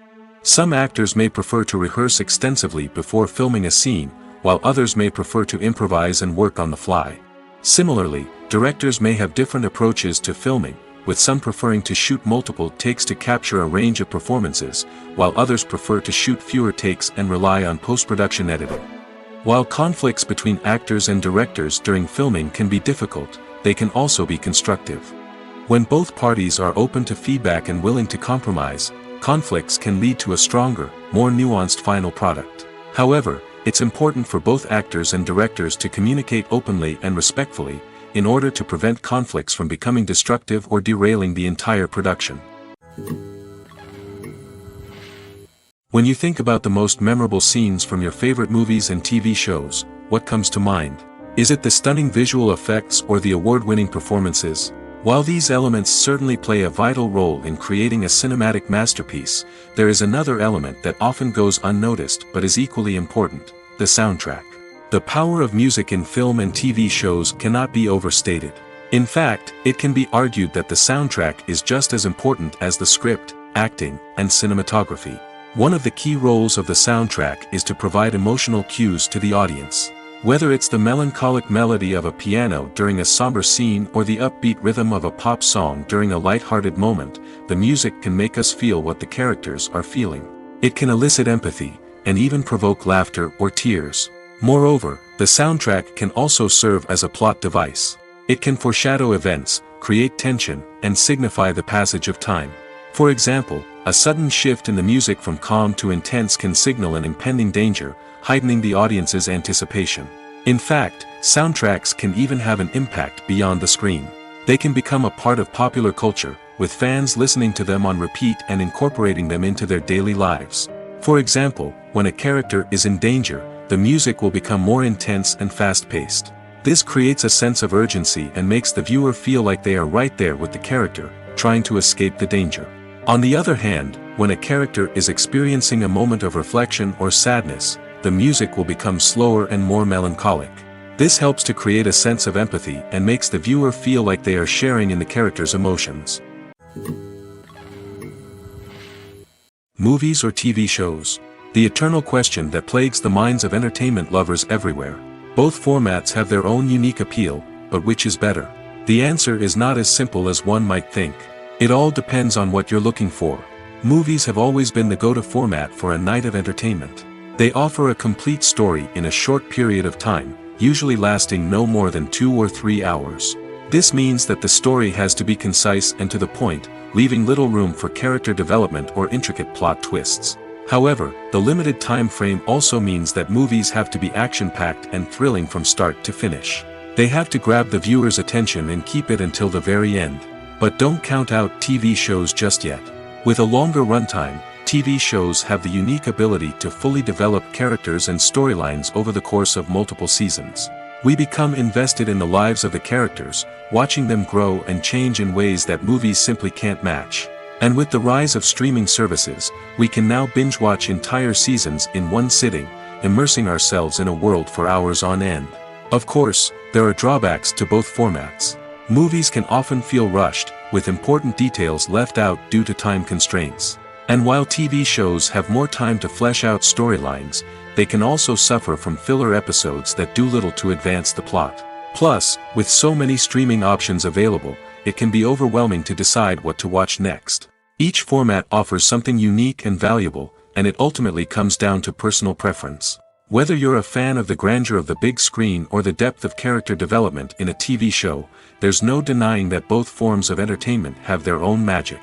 Some actors may prefer to rehearse extensively before filming a scene, while others may prefer to improvise and work on the fly. Similarly, directors may have different approaches to filming, with some preferring to shoot multiple takes to capture a range of performances, while others prefer to shoot fewer takes and rely on post-production editing. While conflicts between actors and directors during filming can be difficult, they can also be constructive. When both parties are open to feedback and willing to compromise, conflicts can lead to a stronger, more nuanced final product. However, it's important for both actors and directors to communicate openly and respectfully, in order to prevent conflicts from becoming destructive or derailing the entire production. When you think about the most memorable scenes from your favorite movies and TV shows, what comes to mind? Is it the stunning visual effects or the award-winning performances? While these elements certainly play a vital role in creating a cinematic masterpiece, there is another element that often goes unnoticed but is equally important: the soundtrack. The power of music in film and TV shows cannot be overstated. In fact, it can be argued that the soundtrack is just as important as the script, acting, and cinematography. One of the key roles of the soundtrack is to provide emotional cues to the audience. Whether it's the melancholic melody of a piano during a somber scene or the upbeat rhythm of a pop song during a light-hearted moment, the music can make us feel what the characters are feeling. It can elicit empathy, and even provoke laughter or tears. Moreover, the soundtrack can also serve as a plot device. It can foreshadow events, create tension, and signify the passage of time. For example, a sudden shift in the music from calm to intense can signal an impending danger, heightening the audience's anticipation. In fact, soundtracks can even have an impact beyond the screen. They can become a part of popular culture, with fans listening to them on repeat and incorporating them into their daily lives. For example, when a character is in danger, the music will become more intense and fast-paced. This creates a sense of urgency and makes the viewer feel like they are right there with the character, trying to escape the danger. On the other hand, when a character is experiencing a moment of reflection or sadness, the music will become slower and more melancholic. This helps to create a sense of empathy and makes the viewer feel like they are sharing in the character's emotions. Movies or TV shows? The eternal question that plagues the minds of entertainment lovers everywhere. Both formats have their own unique appeal, but which is better? The answer is not as simple as one might think. It all depends on what you're looking for. Movies have always been the go-to format for a night of entertainment. They offer a complete story in a short period of time, usually lasting no more than 2 or 3 hours. This means that the story has to be concise and to the point, leaving little room for character development or intricate plot twists. However, the limited time frame also means that movies have to be action-packed and thrilling from start to finish. They have to grab the viewer's attention and keep it until the very end. But don't count out TV shows just yet. With a longer runtime, TV shows have the unique ability to fully develop characters and storylines over the course of multiple seasons. We become invested in the lives of the characters, watching them grow and change in ways that movies simply can't match. And with the rise of streaming services, we can now binge-watch entire seasons in one sitting, immersing ourselves in a world for hours on end. Of course, there are drawbacks to both formats. Movies can often feel rushed, with important details left out due to time constraints. And while TV shows have more time to flesh out storylines, they can also suffer from filler episodes that do little to advance the plot. Plus, with so many streaming options available, it can be overwhelming to decide what to watch next. Each format offers something unique and valuable, and it ultimately comes down to personal preference. Whether you're a fan of the grandeur of the big screen or the depth of character development in a TV show, there's no denying that both forms of entertainment have their own magic.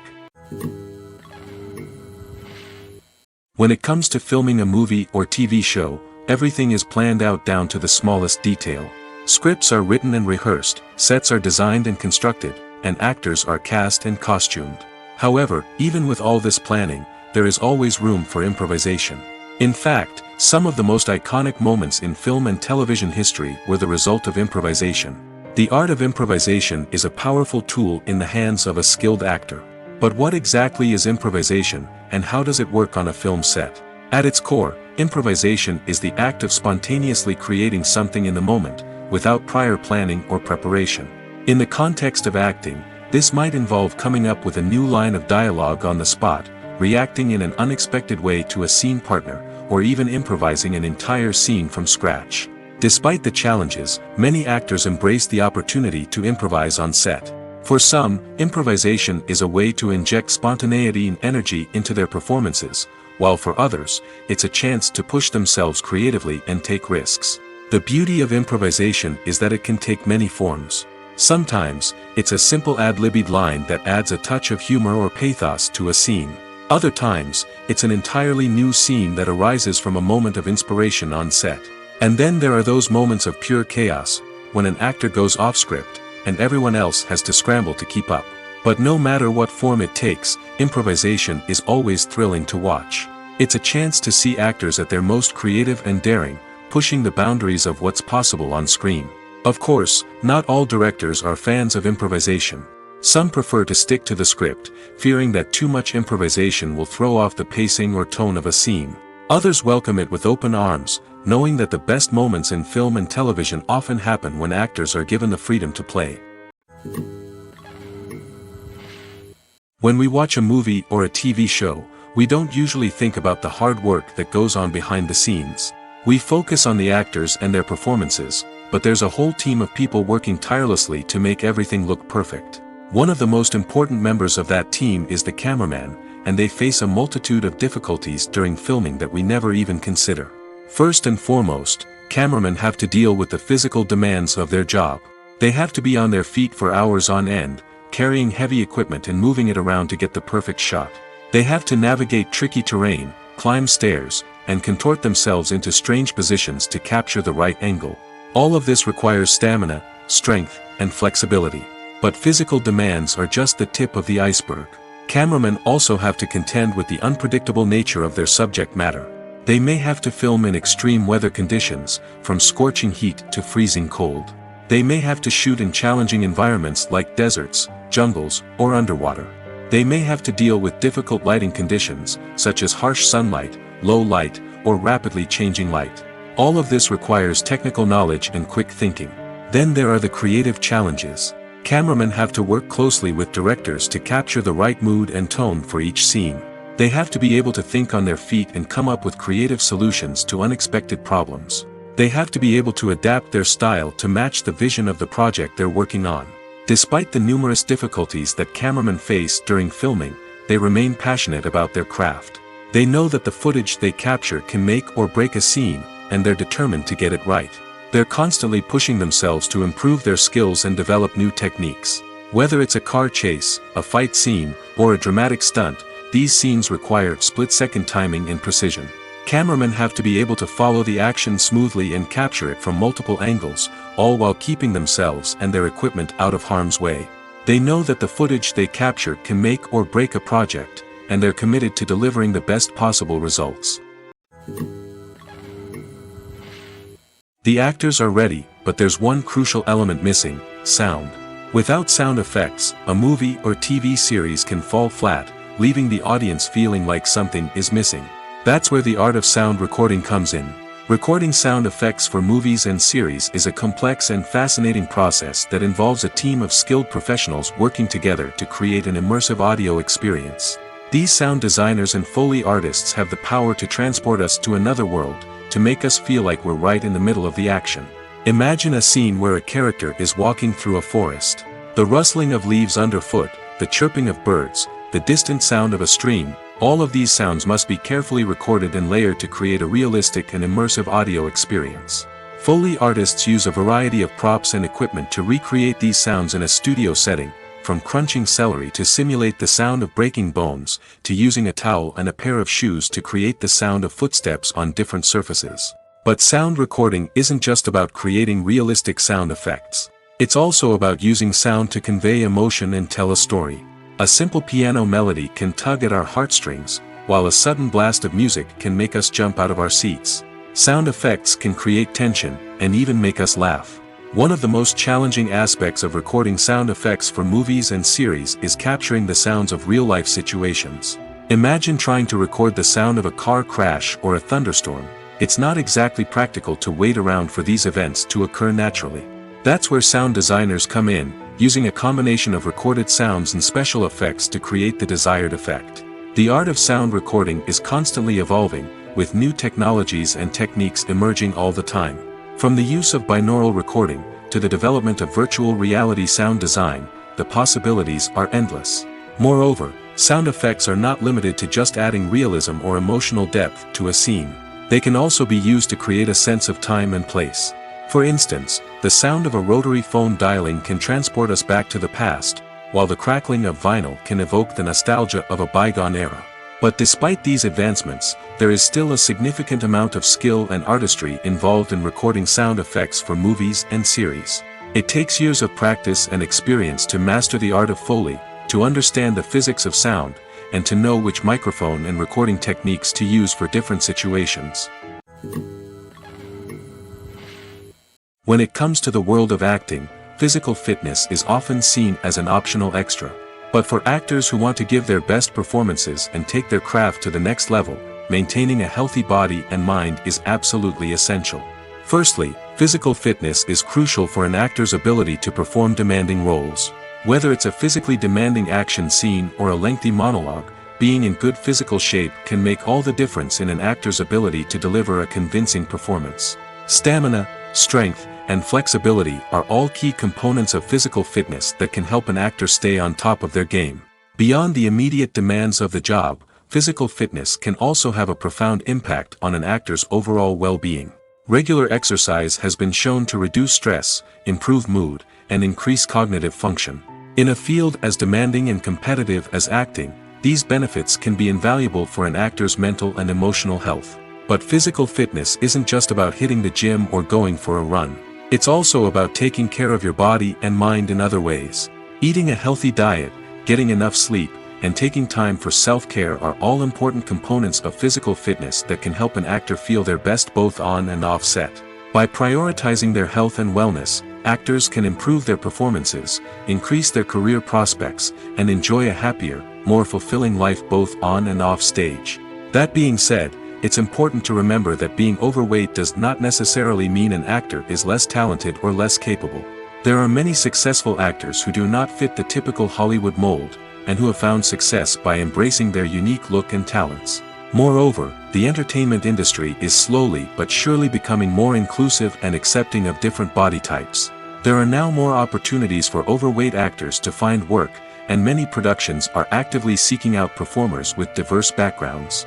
When it comes to filming a movie or TV show, everything is planned out down to the smallest detail. Scripts are written and rehearsed, sets are designed and constructed, and actors are cast and costumed. However, even with all this planning, there is always room for improvisation. In fact, some of the most iconic moments in film and television history were the result of improvisation. The art of improvisation is a powerful tool in the hands of a skilled actor. But what exactly is improvisation, and how does it work on a film set? At its core, improvisation is the act of spontaneously creating something in the moment, without prior planning or preparation. In the context of acting, this might involve coming up with a new line of dialogue on the spot, reacting in an unexpected way to a scene partner, or even improvising an entire scene from scratch. Despite the challenges, many actors embrace the opportunity to improvise on set. For some, improvisation is a way to inject spontaneity and energy into their performances, while for others, it's a chance to push themselves creatively and take risks. The beauty of improvisation is that it can take many forms. Sometimes, it's a simple ad-libbed line that adds a touch of humor or pathos to a scene. Other times, it's an entirely new scene that arises from a moment of inspiration on set. And then there are those moments of pure chaos, when an actor goes off script, and everyone else has to scramble to keep up. But no matter what form it takes, improvisation is always thrilling to watch. It's a chance to see actors at their most creative and daring, pushing the boundaries of what's possible on screen. Of course, not all directors are fans of improvisation. Some prefer to stick to the script, fearing that too much improvisation will throw off the pacing or tone of a scene. Others welcome it with open arms, knowing that the best moments in film and television often happen when actors are given the freedom to play. When we watch a movie or a TV show, we don't usually think about the hard work that goes on behind the scenes. We focus on the actors and their performances, but there's a whole team of people working tirelessly to make everything look perfect. One of the most important members of that team is the cameraman, and they face a multitude of difficulties during filming that we never even consider. First and foremost, cameramen have to deal with the physical demands of their job. They have to be on their feet for hours on end, carrying heavy equipment and moving it around to get the perfect shot. They have to navigate tricky terrain, climb stairs, and contort themselves into strange positions to capture the right angle. All of this requires stamina, strength, and flexibility. But physical demands are just the tip of the iceberg. Cameramen also have to contend with the unpredictable nature of their subject matter. They may have to film in extreme weather conditions, from scorching heat to freezing cold. They may have to shoot in challenging environments like deserts, jungles, or underwater. They may have to deal with difficult lighting conditions, such as harsh sunlight, low light, or rapidly changing light. All of this requires technical knowledge and quick thinking. Then there are the creative challenges. Cameramen have to work closely with directors to capture the right mood and tone for each scene. They have to be able to think on their feet and come up with creative solutions to unexpected problems. They have to be able to adapt their style to match the vision of the project they're working on. Despite the numerous difficulties that cameramen face during filming, they remain passionate about their craft. They know that the footage they capture can make or break a scene, and they're determined to get it right. They're constantly pushing themselves to improve their skills and develop new techniques. Whether it's a car chase, a fight scene, or a dramatic stunt, these scenes require split-second timing and precision. Cameramen have to be able to follow the action smoothly and capture it from multiple angles, all while keeping themselves and their equipment out of harm's way. They know that the footage they capture can make or break a project, and they're committed to delivering the best possible results. The actors are ready, but there's one crucial element missing: sound. Without sound effects, a movie or TV series can fall flat, leaving the audience feeling like something is missing. That's where the art of sound recording comes in. Recording sound effects for movies and series is a complex and fascinating process that involves a team of skilled professionals working together to create an immersive audio experience. These sound designers and Foley artists have the power to transport us to another world, to make us feel like we're right in the middle of the action. Imagine a scene where a character is walking through a forest. The rustling of leaves underfoot, the chirping of birds, the distant sound of a stream, all of these sounds must be carefully recorded and layered to create a realistic and immersive audio experience. Foley artists use a variety of props and equipment to recreate these sounds in a studio setting, from crunching celery to simulate the sound of breaking bones, to using a towel and a pair of shoes to create the sound of footsteps on different surfaces. But sound recording isn't just about creating realistic sound effects. It's also about using sound to convey emotion and tell a story. A simple piano melody can tug at our heartstrings, while a sudden blast of music can make us jump out of our seats. Sound effects can create tension, and even make us laugh. One of the most challenging aspects of recording sound effects for movies and series is capturing the sounds of real-life situations. Imagine trying to record the sound of a car crash or a thunderstorm. It's not exactly practical to wait around for these events to occur naturally. That's where sound designers come in, using a combination of recorded sounds and special effects to create the desired effect. The art of sound recording is constantly evolving, with new technologies and techniques emerging all the time. From the use of binaural recording, to the development of virtual reality sound design, the possibilities are endless. Moreover, sound effects are not limited to just adding realism or emotional depth to a scene. They can also be used to create a sense of time and place. For instance, the sound of a rotary phone dialing can transport us back to the past, while the crackling of vinyl can evoke the nostalgia of a bygone era. But despite these advancements, there is still a significant amount of skill and artistry involved in recording sound effects for movies and series. It takes years of practice and experience to master the art of Foley, to understand the physics of sound, and to know which microphone and recording techniques to use for different situations. When it comes to the world of acting, physical fitness is often seen as an optional extra. But for actors who want to give their best performances and take their craft to the next level, maintaining a healthy body and mind is absolutely essential. Firstly, physical fitness is crucial for an actor's ability to perform demanding roles. Whether it's a physically demanding action scene or a lengthy monologue, being in good physical shape can make all the difference in an actor's ability to deliver a convincing performance. Stamina, strength, and flexibility are all key components of physical fitness that can help an actor stay on top of their game. Beyond the immediate demands of the job, physical fitness can also have a profound impact on an actor's overall well-being. Regular exercise has been shown to reduce stress, improve mood, and increase cognitive function. In a field as demanding and competitive as acting, these benefits can be invaluable for an actor's mental and emotional health. But physical fitness isn't just about hitting the gym or going for a run. It's also about taking care of your body and mind in other ways. Eating a healthy diet, getting enough sleep, and taking time for self-care are all important components of physical fitness that can help an actor feel their best both on and off set. By prioritizing their health and wellness, actors can improve their performances, increase their career prospects, and enjoy a happier, more fulfilling life both on and off stage. That being said, it's important to remember that being overweight does not necessarily mean an actor is less talented or less capable. There are many successful actors who do not fit the typical Hollywood mold, and who have found success by embracing their unique look and talents. Moreover, the entertainment industry is slowly but surely becoming more inclusive and accepting of different body types. There are now more opportunities for overweight actors to find work, and many productions are actively seeking out performers with diverse backgrounds.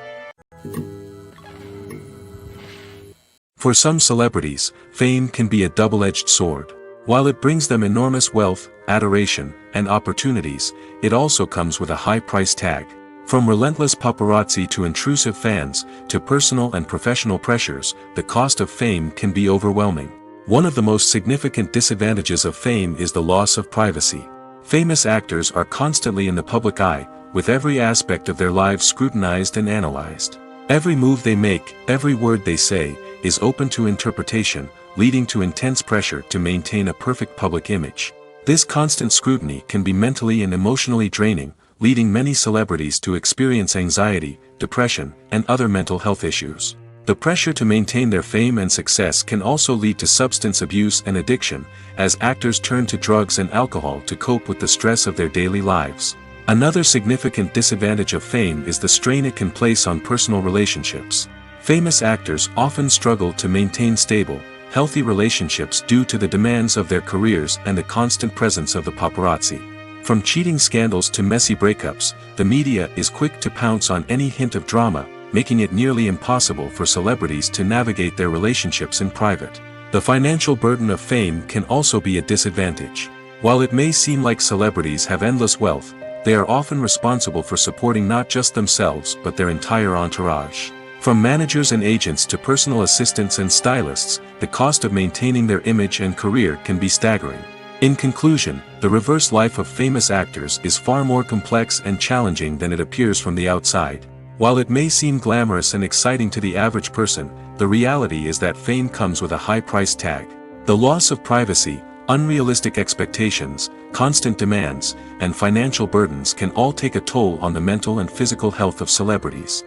For some celebrities, fame can be a double-edged sword. While it brings them enormous wealth, adoration, and opportunities, it also comes with a high price tag. From relentless paparazzi to intrusive fans, to personal and professional pressures, the cost of fame can be overwhelming. One of the most significant disadvantages of fame is the loss of privacy. Famous actors are constantly in the public eye, with every aspect of their lives scrutinized and analyzed. Every move they make, every word they say, is open to interpretation, leading to intense pressure to maintain a perfect public image. This constant scrutiny can be mentally and emotionally draining, leading many celebrities to experience anxiety, depression, and other mental health issues. The pressure to maintain their fame and success can also lead to substance abuse and addiction, as actors turn to drugs and alcohol to cope with the stress of their daily lives. Another significant disadvantage of fame is the strain it can place on personal relationships. Famous actors often struggle to maintain stable, healthy relationships due to the demands of their careers and the constant presence of the paparazzi. From cheating scandals to messy breakups, the media is quick to pounce on any hint of drama, making it nearly impossible for celebrities to navigate their relationships in private. The financial burden of fame can also be a disadvantage. While it may seem like celebrities have endless wealth, they are often responsible for supporting not just themselves but their entire entourage. From managers and agents to personal assistants and stylists, the cost of maintaining their image and career can be staggering. In conclusion, the reverse life of famous actors is far more complex and challenging than it appears from the outside. While it may seem glamorous and exciting to the average person, the reality is that fame comes with a high price tag. The loss of privacy, unrealistic expectations, constant demands, and financial burdens can all take a toll on the mental and physical health of celebrities.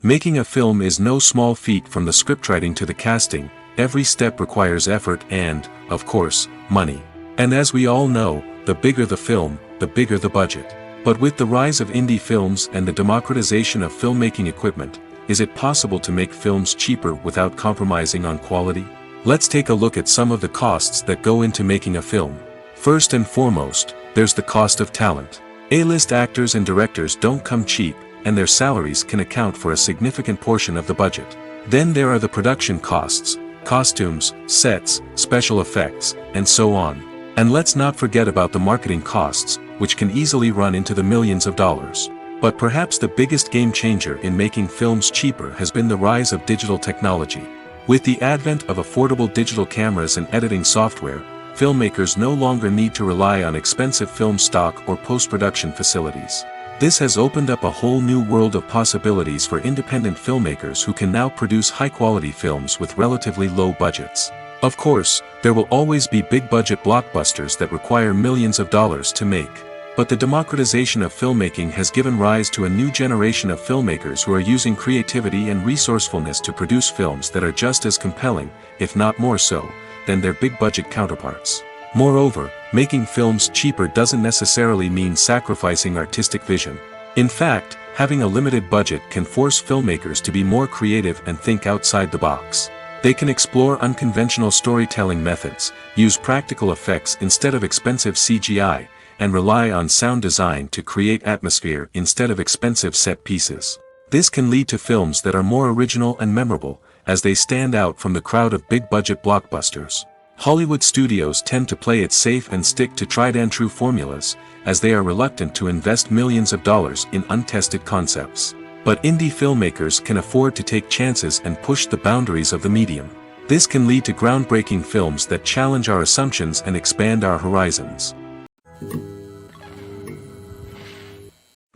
Making a film is no small feat. From the scriptwriting to the casting, every step requires effort and, of course, money. And as we all know, the bigger the film, the bigger the budget. But with the rise of indie films and the democratization of filmmaking equipment, is it possible to make films cheaper without compromising on quality? Let's take a look at some of the costs that go into making a film. First and foremost, there's the cost of talent. A-list actors and directors don't come cheap, and their salaries can account for a significant portion of the budget. Then there are the production costs, costumes, sets, special effects, and so on. And let's not forget about the marketing costs, which can easily run into the millions of dollars. But perhaps the biggest game changer in making films cheaper has been the rise of digital technology. With the advent of affordable digital cameras and editing software, filmmakers no longer need to rely on expensive film stock or post-production facilities. This has opened up a whole new world of possibilities for independent filmmakers who can now produce high-quality films with relatively low budgets. Of course, there will always be big-budget blockbusters that require millions of dollars to make. But the democratization of filmmaking has given rise to a new generation of filmmakers who are using creativity and resourcefulness to produce films that are just as compelling, if not more so, than their big-budget counterparts. Moreover, making films cheaper doesn't necessarily mean sacrificing artistic vision. In fact, having a limited budget can force filmmakers to be more creative and think outside the box. They can explore unconventional storytelling methods, use practical effects instead of expensive CGI, and rely on sound design to create atmosphere instead of expensive set pieces. This can lead to films that are more original and memorable, as they stand out from the crowd of big-budget blockbusters. Hollywood studios tend to play it safe and stick to tried-and-true formulas, as they are reluctant to invest millions of dollars in untested concepts. But indie filmmakers can afford to take chances and push the boundaries of the medium. This can lead to groundbreaking films that challenge our assumptions and expand our horizons.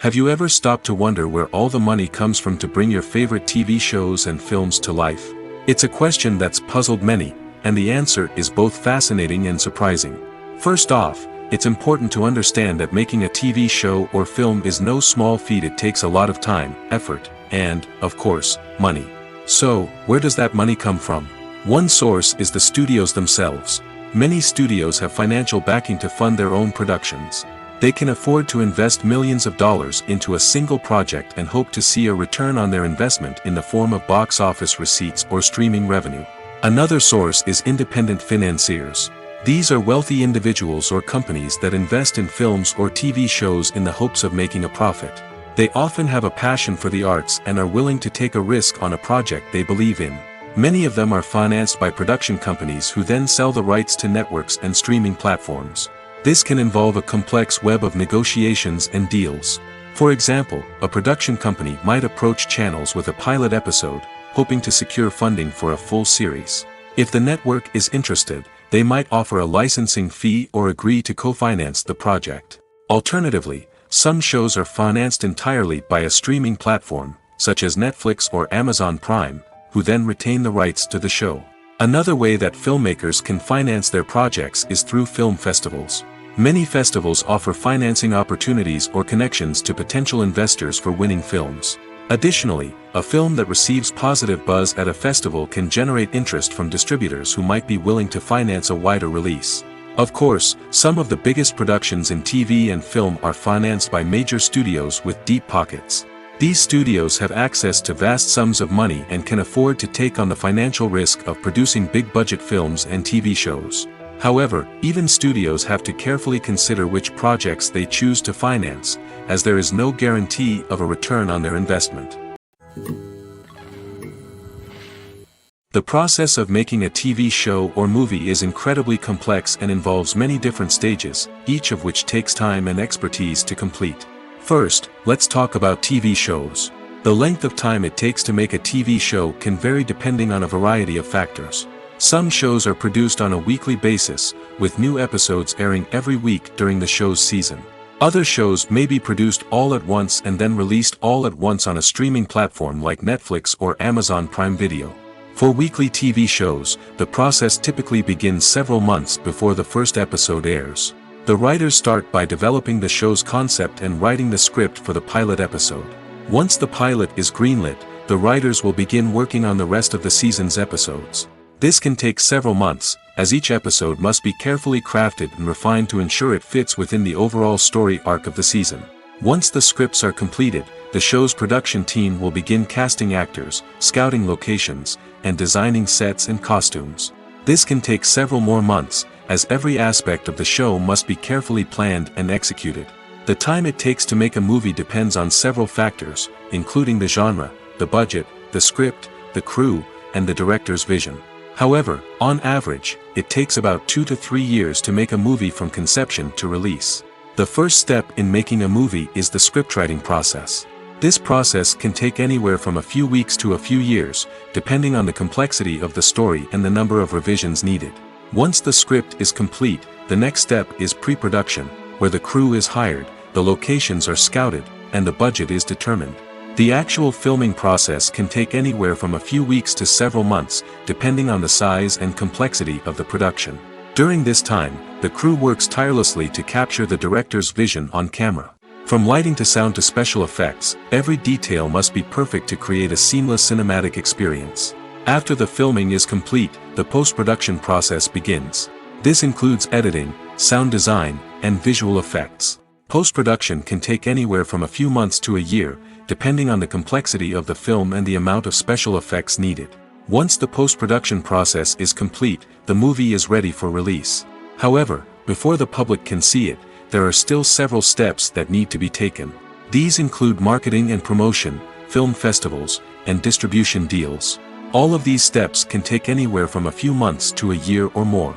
Have you ever stopped to wonder where all the money comes from to bring your favorite TV shows and films to life? It's a question that's puzzled many, and the answer is both fascinating and surprising. First off, It's important to understand that making a TV show or film is no small feat. It takes a lot of time, effort, and, of course, money. So, where does that money come from? One source is the studios themselves. Many studios have financial backing to fund their own productions. They can afford to invest millions of dollars into a single project and hope to see a return on their investment in the form of box office receipts or streaming revenue. Another source is independent financiers. These are wealthy individuals or companies that invest in films or TV shows in the hopes of making a profit. They often have a passion for the arts and are willing to take a risk on a project they believe in. Many of them are financed by production companies who then sell the rights to networks and streaming platforms. This can involve a complex web of negotiations and deals. For example, a production company might approach channels with a pilot episode, hoping to secure funding for a full series. If the network is interested, they might offer a licensing fee or agree to co-finance the project. Alternatively, some shows are financed entirely by a streaming platform, such as Netflix or Amazon Prime, who then retain the rights to the show. Another way that filmmakers can finance their projects is through film festivals. Many festivals offer financing opportunities or connections to potential investors for winning films. Additionally, a film that receives positive buzz at a festival can generate interest from distributors who might be willing to finance a wider release. Of course, some of the biggest productions in TV and film are financed by major studios with deep pockets. These studios have access to vast sums of money and can afford to take on the financial risk of producing big-budget films and TV shows. However, even studios have to carefully consider which projects they choose to finance, as there is no guarantee of a return on their investment. The process of making a TV show or movie is incredibly complex and involves many different stages, each of which takes time and expertise to complete. First, let's talk about TV shows. The length of time it takes to make a TV show can vary depending on a variety of factors. Some shows are produced on a weekly basis, with new episodes airing every week during the show's season. Other shows may be produced all at once and then released all at once on a streaming platform like Netflix or Amazon Prime Video. For weekly TV shows, the process typically begins several months before the first episode airs. The writers start by developing the show's concept and writing the script for the pilot episode. Once the pilot is greenlit, the writers will begin working on the rest of the season's episodes. This can take several months, as each episode must be carefully crafted and refined to ensure it fits within the overall story arc of the season. Once the scripts are completed, the show's production team will begin casting actors, scouting locations, and designing sets and costumes. This can take several more months, as every aspect of the show must be carefully planned and executed. The time it takes to make a movie depends on several factors, including the genre, the budget, the script, the crew, and the director's vision. However, on average, it takes about 2 to 3 years to make a movie from conception to release. The first step in making a movie is the scriptwriting process. This process can take anywhere from a few weeks to a few years, depending on the complexity of the story and the number of revisions needed. Once the script is complete, the next step is pre-production, where the crew is hired, the locations are scouted, and the budget is determined. The actual filming process can take anywhere from a few weeks to several months, depending on the size and complexity of the production. During this time, the crew works tirelessly to capture the director's vision on camera. From lighting to sound to special effects, every detail must be perfect to create a seamless cinematic experience. After the filming is complete, the post-production process begins. This includes editing, sound design, and visual effects. Post-production can take anywhere from a few months to a year, depending on the complexity of the film and the amount of special effects needed. Once the post-production process is complete, the movie is ready for release. However, before the public can see it, there are still several steps that need to be taken. These include marketing and promotion, film festivals, and distribution deals. All of these steps can take anywhere from a few months to a year or more.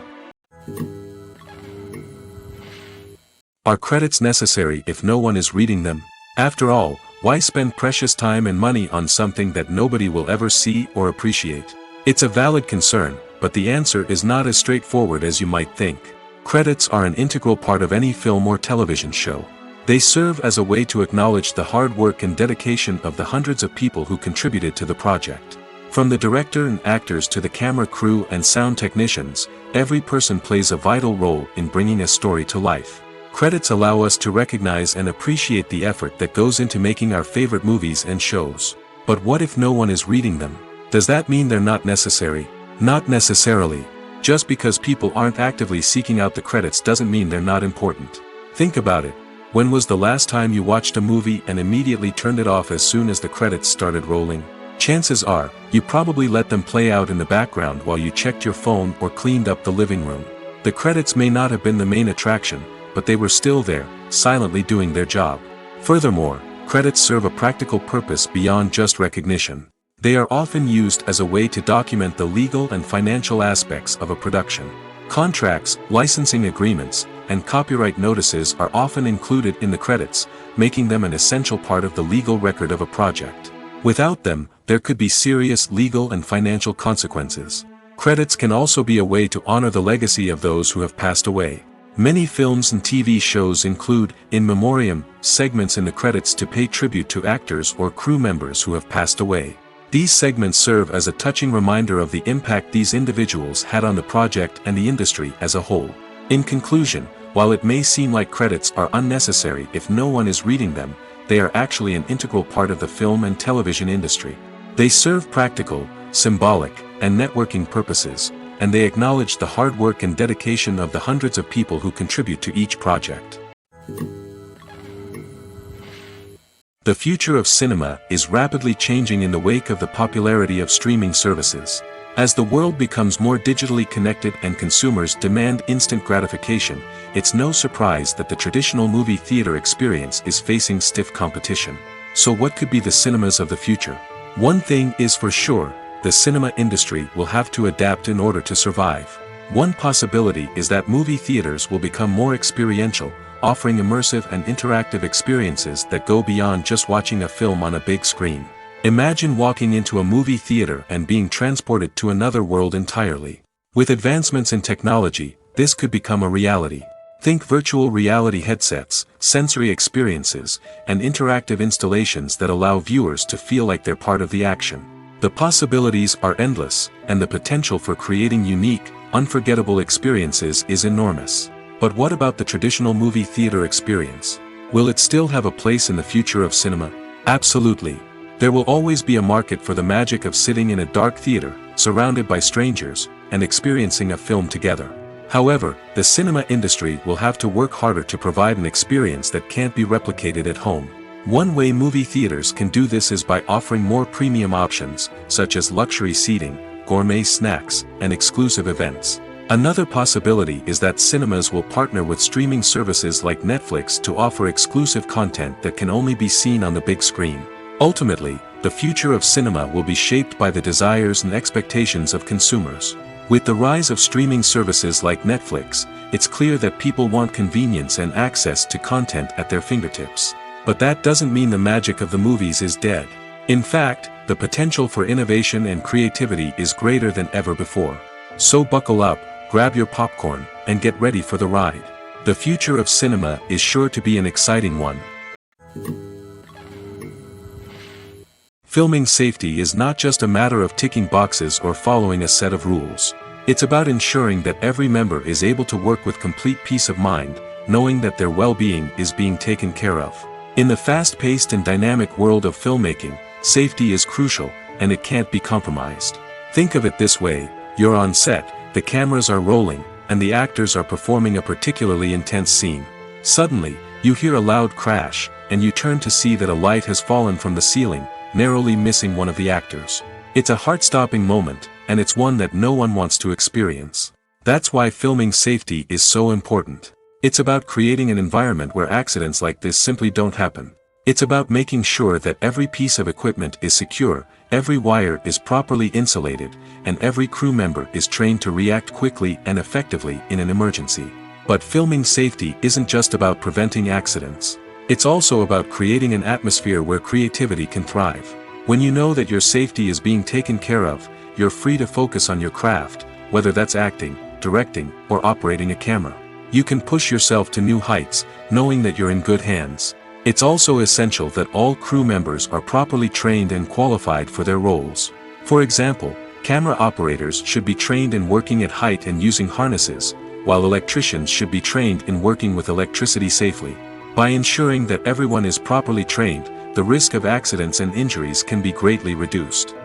Are credits necessary if no one is reading them? After all, why spend precious time and money on something that nobody will ever see or appreciate? It's a valid concern, but the answer is not as straightforward as you might think. Credits are an integral part of any film or television show. They serve as a way to acknowledge the hard work and dedication of the hundreds of people who contributed to the project. From the director and actors to the camera crew and sound technicians, every person plays a vital role in bringing a story to life. Credits allow us to recognize and appreciate the effort that goes into making our favorite movies and shows. But what if no one is reading them? Does that mean they're not necessary? Not necessarily. Just because people aren't actively seeking out the credits doesn't mean they're not important. Think about it. When was the last time you watched a movie and immediately turned it off as soon as the credits started rolling? Chances are, you probably let them play out in the background while you checked your phone or cleaned up the living room. The credits may not have been the main attraction, but they were still there, silently doing their job. Furthermore, credits serve a practical purpose beyond just recognition. They are often used as a way to document the legal and financial aspects of a production. Contracts, licensing agreements, and copyright notices are often included in the credits, making them an essential part of the legal record of a project. Without them, there could be serious legal and financial consequences. Credits can also be a way to honor the legacy of those who have passed away. Many films and TV shows include, in memoriam, segments in the credits to pay tribute to actors or crew members who have passed away. These segments serve as a touching reminder of the impact these individuals had on the project and the industry as a whole. In conclusion, while it may seem like credits are unnecessary if no one is reading them, they are actually an integral part of the film and television industry. They serve practical, symbolic, and networking purposes, and they acknowledge the hard work and dedication of the hundreds of people who contribute to each project. The future of cinema is rapidly changing in the wake of the popularity of streaming services. As the world becomes more digitally connected and consumers demand instant gratification, it's no surprise that the traditional movie theater experience is facing stiff competition. So what could be the cinemas of the future? One thing is for sure, the cinema industry will have to adapt in order to survive. One possibility is that movie theaters will become more experiential, offering immersive and interactive experiences that go beyond just watching a film on a big screen. Imagine walking into a movie theater and being transported to another world entirely. With advancements in technology, this could become a reality. Think virtual reality headsets, sensory experiences, and interactive installations that allow viewers to feel like they're part of the action. The possibilities are endless, and the potential for creating unique, unforgettable experiences is enormous. But what about the traditional movie theater experience? Will it still have a place in the future of cinema? Absolutely. There will always be a market for the magic of sitting in a dark theater, surrounded by strangers, and experiencing a film together. However, the cinema industry will have to work harder to provide an experience that can't be replicated at home. One way movie theaters can do this is by offering more premium options, such as luxury seating, gourmet snacks, and exclusive events. Another possibility is that cinemas will partner with streaming services like Netflix to offer exclusive content that can only be seen on the big screen. Ultimately, the future of cinema will be shaped by the desires and expectations of consumers. With the rise of streaming services like Netflix, it's clear that people want convenience and access to content at their fingertips. But that doesn't mean the magic of the movies is dead. In fact, the potential for innovation and creativity is greater than ever before. So buckle up, grab your popcorn, and get ready for the ride. The future of cinema is sure to be an exciting one. Filming safety is not just a matter of ticking boxes or following a set of rules. It's about ensuring that every member is able to work with complete peace of mind, knowing that their well-being is being taken care of. In the fast-paced and dynamic world of filmmaking, safety is crucial, and it can't be compromised. Think of it this way: you're on set, the cameras are rolling, and the actors are performing a particularly intense scene. Suddenly, you hear a loud crash, and you turn to see that a light has fallen from the ceiling, narrowly missing one of the actors. It's a heart-stopping moment, and it's one that no one wants to experience. That's why filming safety is so important. It's about creating an environment where accidents like this simply don't happen. It's about making sure that every piece of equipment is secure, every wire is properly insulated, and every crew member is trained to react quickly and effectively in an emergency. But filming safety isn't just about preventing accidents. It's also about creating an atmosphere where creativity can thrive. When you know that your safety is being taken care of, you're free to focus on your craft, whether that's acting, directing, or operating a camera. You can push yourself to new heights, knowing that you're in good hands. It's also essential that all crew members are properly trained and qualified for their roles. For example, camera operators should be trained in working at height and using harnesses, while electricians should be trained in working with electricity safely. By ensuring that everyone is properly trained, the risk of accidents and injuries can be greatly reduced.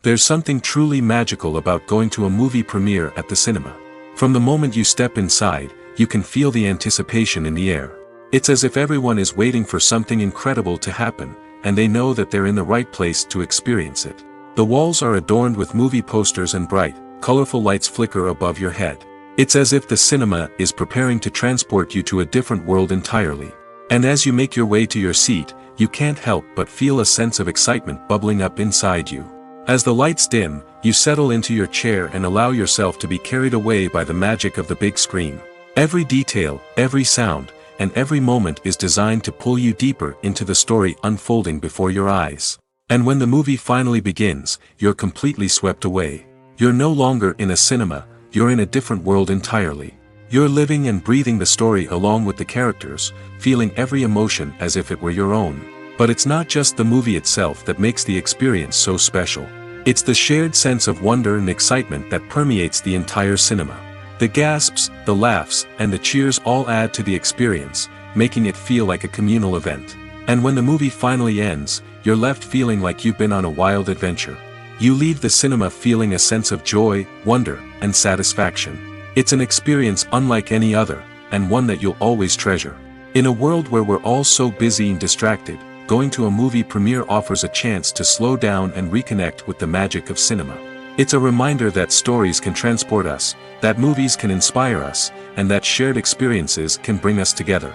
There's something truly magical about going to a movie premiere at the cinema. From the moment you step inside, you can feel the anticipation in the air. It's as if everyone is waiting for something incredible to happen, and they know that they're in the right place to experience it. The walls are adorned with movie posters and bright, colorful lights flicker above your head. It's as if the cinema is preparing to transport you to a different world entirely. And as you make your way to your seat, you can't help but feel a sense of excitement bubbling up inside you. As the lights dim, you settle into your chair and allow yourself to be carried away by the magic of the big screen. Every detail, every sound, and every moment is designed to pull you deeper into the story unfolding before your eyes. And when the movie finally begins, you're completely swept away. You're no longer in a cinema, you're in a different world entirely. You're living and breathing the story along with the characters, feeling every emotion as if it were your own. But it's not just the movie itself that makes the experience so special. It's the shared sense of wonder and excitement that permeates the entire cinema. The gasps, the laughs, and the cheers all add to the experience, making it feel like a communal event. And when the movie finally ends, you're left feeling like you've been on a wild adventure. You leave the cinema feeling a sense of joy, wonder, and satisfaction. It's an experience unlike any other, and one that you'll always treasure. In a world where we're all so busy and distracted, going to a movie premiere offers a chance to slow down and reconnect with the magic of cinema. It's a reminder that stories can transport us, that movies can inspire us, and that shared experiences can bring us together.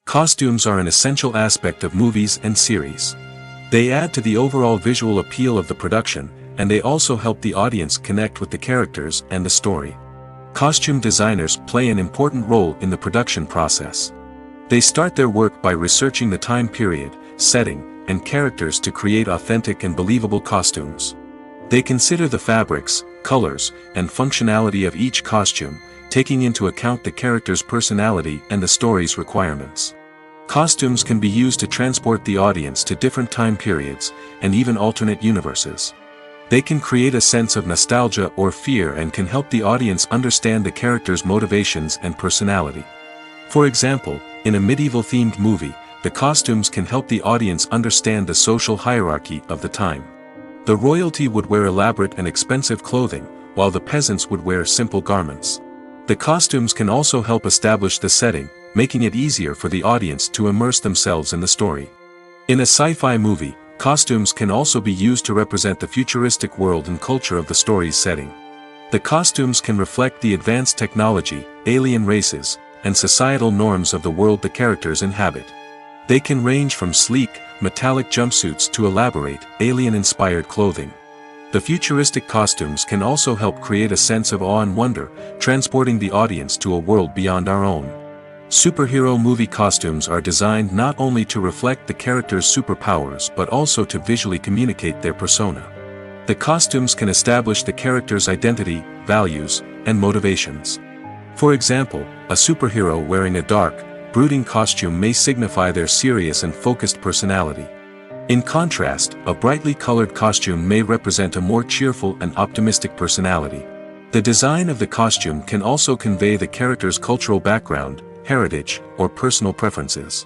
Costumes are an essential aspect of movies and series. They add to the overall visual appeal of the production, and they also help the audience connect with the characters and the story. Costume designers play an important role in the production process. They start their work by researching the time period, setting, and characters to create authentic and believable costumes. They consider the fabrics, colors, and functionality of each costume, taking into account the character's personality and the story's requirements. Costumes can be used to transport the audience to different time periods, and even alternate universes. They can create a sense of nostalgia or fear and can help the audience understand the character's motivations and personality. For example, in a medieval-themed movie, the costumes can help the audience understand the social hierarchy of the time. The royalty would wear elaborate and expensive clothing, while the peasants would wear simple garments. The costumes can also help establish the setting, making it easier for the audience to immerse themselves in the story. In a sci-fi movie, costumes can also be used to represent the futuristic world and culture of the story's setting. The costumes can reflect the advanced technology, alien races, and societal norms of the world the characters inhabit. They can range from sleek, metallic jumpsuits to elaborate, alien-inspired clothing. The futuristic costumes can also help create a sense of awe and wonder, transporting the audience to a world beyond our own. Superhero movie costumes are designed not only to reflect the character's superpowers but also to visually communicate their persona. The costumes can establish the character's identity, values, and motivations. For example, a superhero wearing a dark, brooding costume may signify their serious and focused personality. In contrast, a brightly colored costume may represent a more cheerful and optimistic personality. The design of the costume can also convey the character's cultural background, heritage, or personal preferences.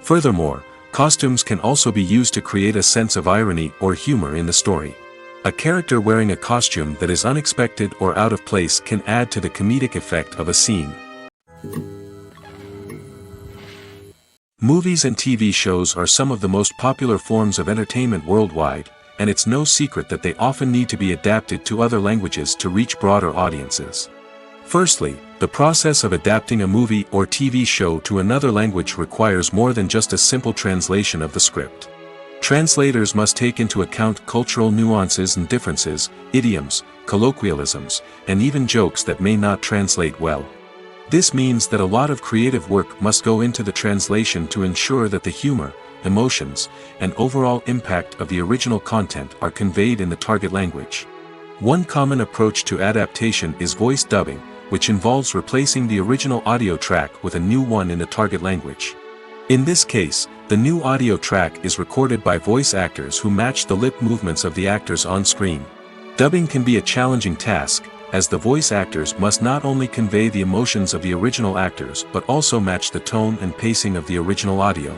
Furthermore, costumes can also be used to create a sense of irony or humor in the story. A character wearing a costume that is unexpected or out of place can add to the comedic effect of a scene. Movies and TV shows are some of the most popular forms of entertainment worldwide, and it's no secret that they often need to be adapted to other languages to reach broader audiences. Firstly, the process of adapting a movie or TV show to another language requires more than just a simple translation of the script. Translators must take into account cultural nuances and differences, idioms, colloquialisms, and even jokes that may not translate well. This means that a lot of creative work must go into the translation to ensure that the humor, emotions, and overall impact of the original content are conveyed in the target language. One common approach to adaptation is voice dubbing, which involves replacing the original audio track with a new one in the target language. In this case, The new audio track is recorded by voice actors who match the lip movements of the actors on screen. Dubbing can be a challenging task, as the voice actors must not only convey the emotions of the original actors but also match the tone and pacing of the original audio.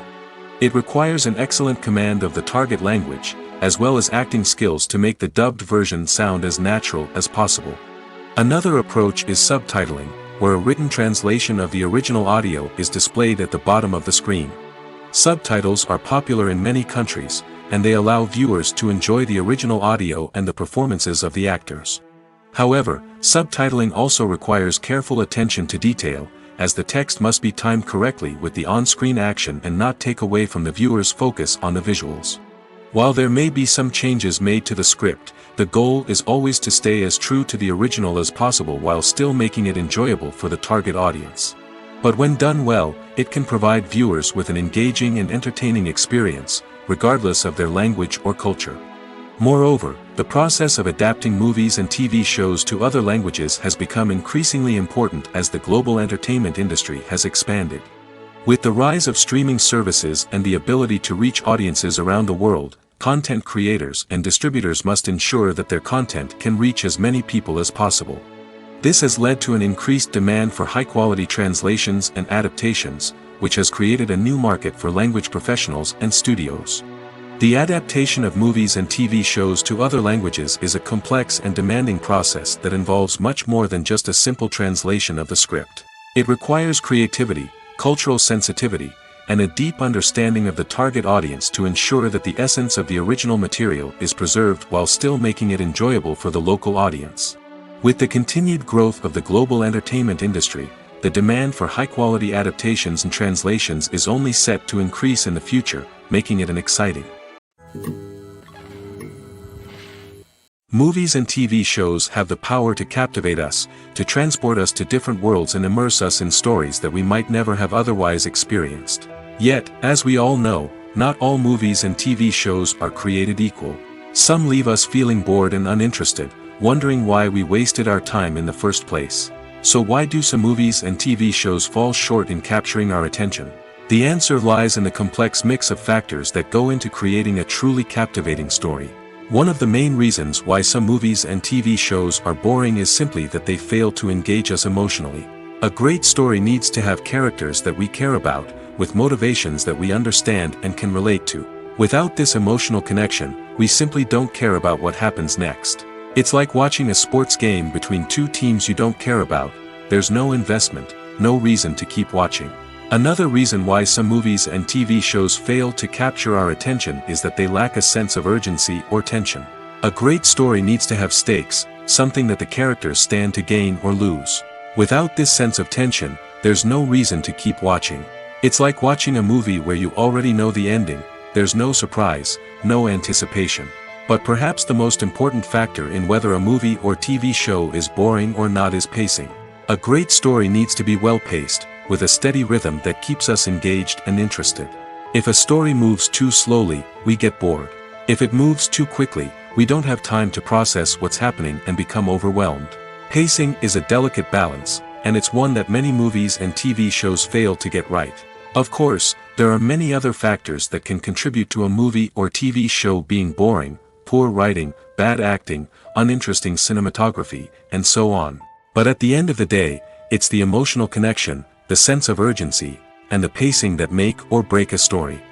It requires an excellent command of the target language, as well as acting skills to make the dubbed version sound as natural as possible. Another approach is subtitling, where a written translation of the original audio is displayed at the bottom of the screen. Subtitles are popular in many countries, and they allow viewers to enjoy the original audio and the performances of the actors. However, subtitling also requires careful attention to detail, as the text must be timed correctly with the on-screen action and not take away from the viewer's focus on the visuals. While there may be some changes made to the script, the goal is always to stay as true to the original as possible while still making it enjoyable for the target audience. But when done well, it can provide viewers with an engaging and entertaining experience, regardless of their language or culture. Moreover, the process of adapting movies and TV shows to other languages has become increasingly important as the global entertainment industry has expanded. With the rise of streaming services and the ability to reach audiences around the world, content creators and distributors must ensure that their content can reach as many people as possible. This has led to an increased demand for high-quality translations and adaptations, which has created a new market for language professionals and studios. The adaptation of movies and TV shows to other languages is a complex and demanding process that involves much more than just a simple translation of the script. It requires creativity, cultural sensitivity, and a deep understanding of the target audience to ensure that the essence of the original material is preserved while still making it enjoyable for the local audience. With the continued growth of the global entertainment industry, the demand for high-quality adaptations and translations is only set to increase in the future, making it an exciting. Movies and TV shows have the power to captivate us, to transport us to different worlds and immerse us in stories that we might never have otherwise experienced. Yet, as we all know, not all movies and TV shows are created equal. Some leave us feeling bored and uninterested, wondering why we wasted our time in the first place. So why do some movies and TV shows fall short in capturing our attention? The answer lies in the complex mix of factors that go into creating a truly captivating story. One of the main reasons why some movies and TV shows are boring is simply that they fail to engage us emotionally. A great story needs to have characters that we care about, with motivations that we understand and can relate to. Without this emotional connection, we simply don't care about what happens next. It's like watching a sports game between two teams you don't care about. There's no investment, no reason to keep watching. Another reason why some movies and TV shows fail to capture our attention is that they lack a sense of urgency or tension. A great story needs to have stakes, something that the characters stand to gain or lose. Without this sense of tension, there's no reason to keep watching. It's like watching a movie where you already know the ending. There's no surprise, no anticipation. But perhaps the most important factor in whether a movie or TV show is boring or not is pacing. A great story needs to be well-paced, with a steady rhythm that keeps us engaged and interested. If a story moves too slowly, we get bored. If it moves too quickly, we don't have time to process what's happening and become overwhelmed. Pacing is a delicate balance, and it's one that many movies and TV shows fail to get right. Of course, there are many other factors that can contribute to a movie or TV show being boring: poor writing, bad acting, uninteresting cinematography, and so on. But at the end of the day, it's the emotional connection, the sense of urgency, and the pacing that make or break a story.